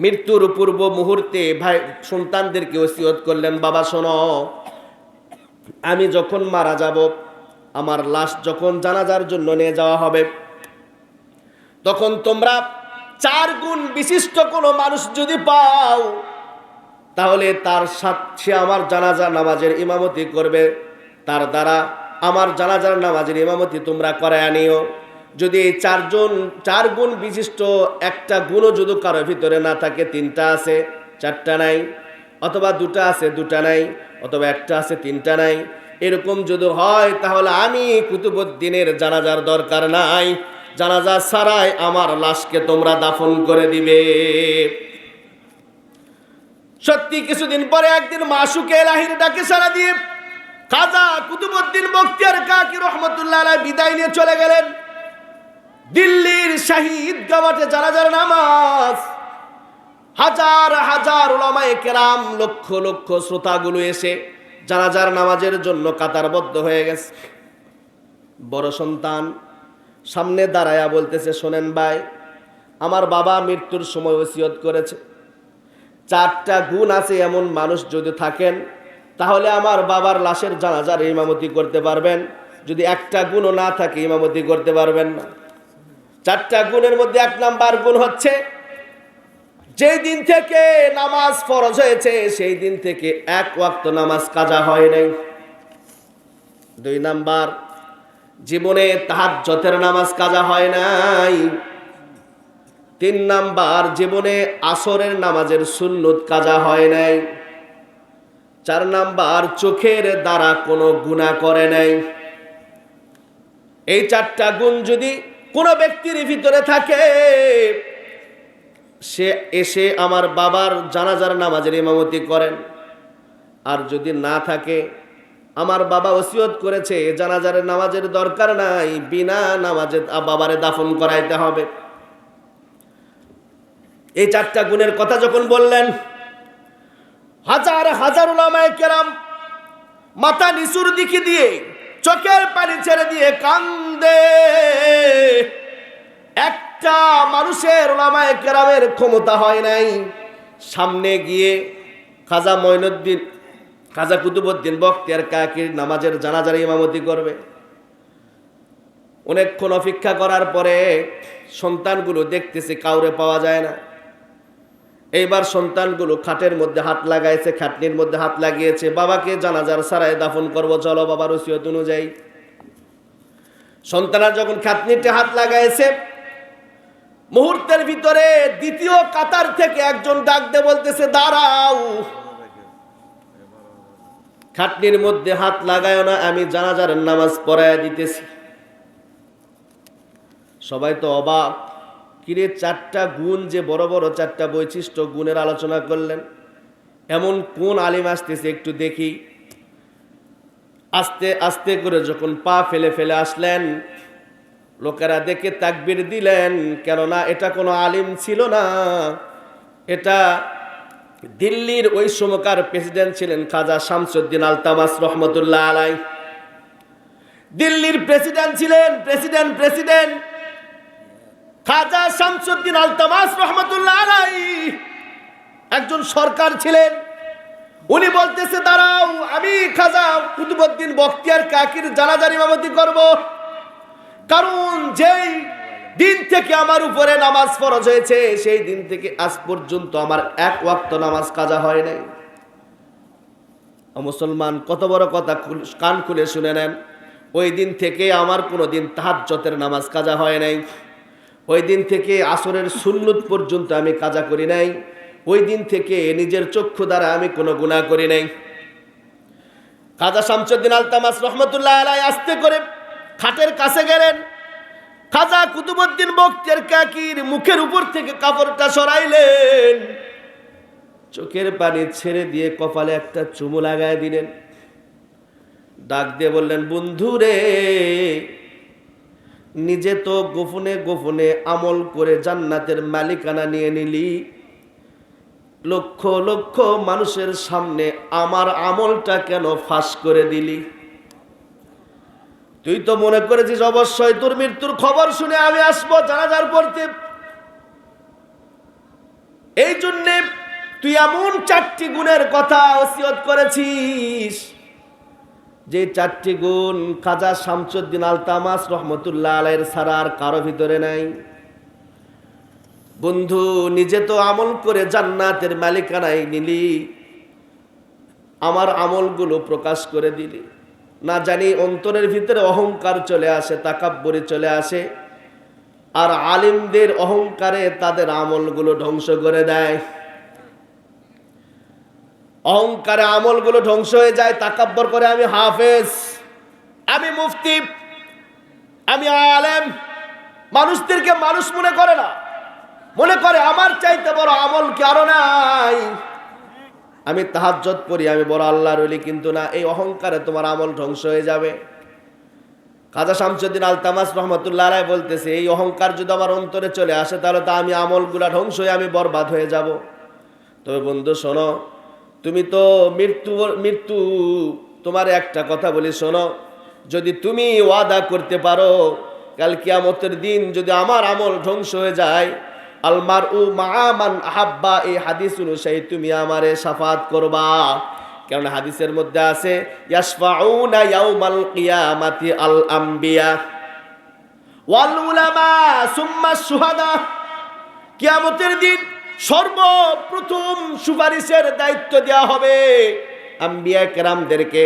মৃত্যুর পূর্ব মুহূর্তে ভাই সন্তানদেরকে ওসিয়ত করলেন, বাবা শোনো, আমি যখন মারা যাব, আমার লাশ যখন জানাজার জন্য নিয়ে যাওয়া হবে, তখন তোমরা 4 গুণ বিশিষ্ট কোনো মানুষ যদি পাও, তাহলে তার সাথে আমার জানাজা নামাজের ইমামতি করবে, তার দ্বারা আমার জানাজার নামাজের ইমামতি তোমরা করায় নিও। যদি এই 4 গুণ বিশিষ্ট একটা গুণও যদি কারো ভিতরে না থাকে, 3টা আছে 4টা নাই, অথবা 2টা আছে 2টা নাই, অথবা 1টা আছে 3টা নাই, এরকম যদি হয় তাহলে আমি কুতুবউদ্দিনের জানাজার দরকার নাই, জানাজা ছাড়াই আমার লাশকে তোমরা দাফন করে দিবে। সত্যি কিছুদিন পরে একদিন মাসুকে এলাহির ডাকে সাড়া দিয়ে খাজা কুতুবউদ্দিন বখতিয়ার কাকি রহমতুল্লাহ আলাইহি বিদায় নিয়ে চলে গেলেন। দিল্লির শহীদ গামাতে জানাজার নামাজ, হাজার হাজার উলামায়ে কেরাম, লক্ষ লক্ষ শ্রোতাগুলো এসে জানাজার নামাজের জন্য কাতারবদ্ধ হয়ে গেছে। বড় সন্তান সামনে দাঁড়ায়া বলতেছে, শোনেন ভাই, আমার বাবা মৃত্যুর সময় ওসিয়ত করেছে 4টা গুণ আছে এমন মানুষ যদি থাকেন তাহলে আমার বাবার লাশের জানাজার ইমামতি করতে পারবেন, যদি 1টা গুণও না থাকে ইমামতি করতে পারবেন না। 4টা গুণের মধ্যে 1 নাম্বার গুণ হচ্ছে, যেই দিন থেকে নামাজ ফরজ হয়েছে সেই দিন থেকে 1 ওয়াক্ত নামাজ কাজা হয় নাই। 2 নাম্বার, জীবনে তাহাজ্জুদের নামাজ কাজা হয় নাই। 3 নাম্বার, জীবনে আসরের নামাজের সুন্নত কাজা হয় নাই। 4 নাম্বার, চোখের দ্বারা কোনো গুনাহ করে নাই। এই 4টা গুণ যদি কোনো ব্যক্তির ভিতরে থাকে, সে এসে আমার বাবার জানাজার নামাজের ইমামতি করেন। আর যদি না থাকে, আমার বাবা ওসিয়ত করেছে জানাজার নামাজের দরকার নাই, বিনা নামাজে বাবারে দাফন করাইতে হবে। এই 4টা গুণের কথা যখন বললেন, হাজার হাজার উলামায়ে কেরাম মাথা নিচুর দিকে দিয়ে চোখের পানি ছেড়ে দিয়ে কান্দে। একটা মানুষের উলামায়ে কেরামের ক্ষমতা হয় নাই সামনে গিয়ে খাজা মঈনুদ্দিন, খাজা কুতুবউদ্দিন বখতিয়ার কাকির নামাজের জানাজার ইমামতি করবে। অনেকক্ষণ অপেক্ষা করার পরে সন্তানগুলো দেখতেছে কাউরে পাওয়া যায় না। এইবার সন্তানগুলো খাটের মধ্যে হাত লাগাইছে, খাটনির মধ্যে হাত লাগিয়েছে, বাবাকে জানাজার সারায় দাফন করব, চলো বাবার ওসিয়ত অনুযায়ী। সন্তানরা যখন খাটনিতে হাত লাগাইছে, মুহূর্তের ভিতরে দ্বিতীয় কাতার থেকে একজন ডাক দিয়ে বলতেছে, দাঁড়াও, খাটনির মধ্যে হাত লাগায় না, আমি জানাজার নামাজ পড়ায় দিতেছি। সবাই তো অবাক, কিরে 4টা গুণ যে বড় বড় 4টা বৈশিষ্ট্য গুণের আলোচনা করলেন, এমন কোন আলিম আসতেছে একটু দেখি। আস্তে আস্তে করে যখন পা ফেলে ফেলে আসলেন, লোকেরা দেখে তাকবীর দিলেন, কেননা এটা কোনো আলিম ছিল না, এটা দিল্লির ওই সময়কার প্রেসিডেন্ট ছিলেন খাজা শামসুদ্দিন আলতামাস রহমতুল্লাহ আলাই। দিল্লির প্রেসিডেন্ট ছিলেন, প্রেসিডেন্ট খাজা শামসুদ্দিন আলতামাস রহমতুল্লাহ আলাই একজন সরকার ছিলেন। উনি বলতেছে, দাঁড়াও, আমি খাজা কুতুবউদ্দিন বখতিয়ার কাকির জানাজার ইমামতি করব, কারণ যেই দিন থেকে আমার উপরে নামাজ ফরজ হয়েছে সেই দিন থেকে আজ পর্যন্ত আমার 1 ওয়াক্ত নামাজ কাজা হয় নাই। মুসলমান, কত বড় কথা, কান খুলে শুনে নেন। ওই দিন থেকে আমার কোনোদিন তাহাজ্জুদের নামাজ কাজা হয় নাই। ওই দিন থেকে আসরের সুন্নত পর্যন্ত আমি কাজা করি নাই। ওই দিন থেকে নিজের চক্ষু দ্বারা আমি কোনো গুনাহ করি নাই। খাজা শামসুদ্দিন আলতামাস রহমতুল্লাহ আলাই আস্তে করে খাটের কাছে গেলেন, খাজা কুতুবউদ্দিন বখতিয়ার কাকির মুখের উপর থেকে কাপড়টা সরাইলেন, চোখের পানি ছেড়ে দিয়ে কপালে একটা চুমু লাগায় দিলেন, ডাক দিয়ে বললেন, বন্ধু রে, নিজে তো গোপনে গোপনে আমল করে জান্নাতের মালিকানা নিয়ে নিলি, লক্ষ লক্ষ মানুষের সামনে আমার আমলটা কেন ফাঁস করে দিলি? তুই তো মনে করেছিস অবশ্যই তোর মৃত্যুর খবর শুনে আমি আসবো জানাজার পড়তে, এই জন্যে তুই এমন 4টি গুণের কথা ওসিয়ত করেছিস, যে 4টি গুণ খাজা শামসুদ্দিন আলতামাস রহমতুল্লাহ আলাইহির ছাড়া আর কারো ভিতরে নাই। বন্ধু, নিজে তো আমল করে জান্নাতের মালিকানায় নিলি, আমার আমলগুলো প্রকাশ করে দিলি, না জানি অন্তরের ভিতরে অহংকার চলে আসে, তাকাব্বুরি চলে আসে, আর আলিমদের অহংকারে তাদের আমলগুলো ধ্বংস করে দেয়। অহংকারে আমলগুলো ধ্বংস হয়ে যায়, তাকাব্বর করে আমি হাফেজ, আমি মুফতি, আমি আলেম। মানুষদেরকে মানুষ মনে করে না, মনে করে আমার চাইতে বড় আমল কি আরো নাই, আমি তাহাজ্জুদ পড়ি, আমি বড় আল্লাহর ওলি, কিন্তু না, এই অহংকারে তোমার আমল ধ্বংস হয়ে যাবে। খাজা শামসুদ্দিন আলতামাস রহমতুল্লাহ আলাইহি বলতেছে, এই অহংকার যদি আমার অন্তরে চলে আসে তাহলে তো আমি আমলগুলা ধ্বংস হয়ে আমি বরবাদ হয়ে যাব। তবে বন্ধু শোনো, তুমি তো মৃত্যু তোমার একটা কথা বলি শোনো, যদি তুমি ওয়াদা করতে পারো কাল কিয়ামতের দিন যদি আমার আমল ধ্বংস হয়ে যায়, আল মারউ মা মান আহাব্বা, এই হাদিস অনুযায়ী তুমি আমারে শাফাত করবা। কারণ হাদিসের মধ্যে আছে, ইয়াশফাউনা ইয়াউমাল কিয়ামাতি আল আম্বিয়া ওয়াল উলামা সুম্মা শুহাদা, কিয়ামতের দিন সর্বপ্রথম সুপারিশের দায়িত্ব দেওয়া হবে আম্বিয়া কেরামদেরকে,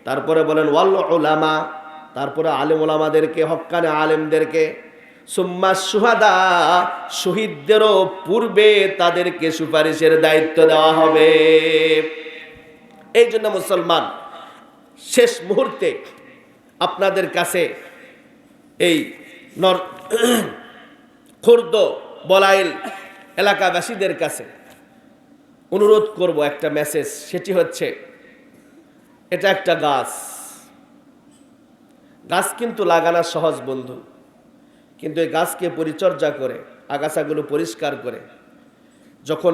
তারপরে বলেন ওয়াল উলামা, তারপরে আলেম ওলামাদেরকে, হক্কানে আলেমদেরকে, সুম্মা শুহাদা, শহীদদেরও পূর্বে তাদেরকে সুপারিশের দায়িত্ব দেওয়া হবে। এই জন্য মুসলমান, শেষ মুহূর্তে আপনাদের কাছে এই খুর্দ বলাইল এলাকাবাসীদের কাছে অনুরোধ করব একটা মেসেজ, সেটি হচ্ছে, এটা একটা গাছ, গাছ কিন্তু লাগানো সহজ বন্ধু, কিন্তু এই গাছকে পরিচর্যা করে, আগাছাগুলো পরিষ্কার করে যখন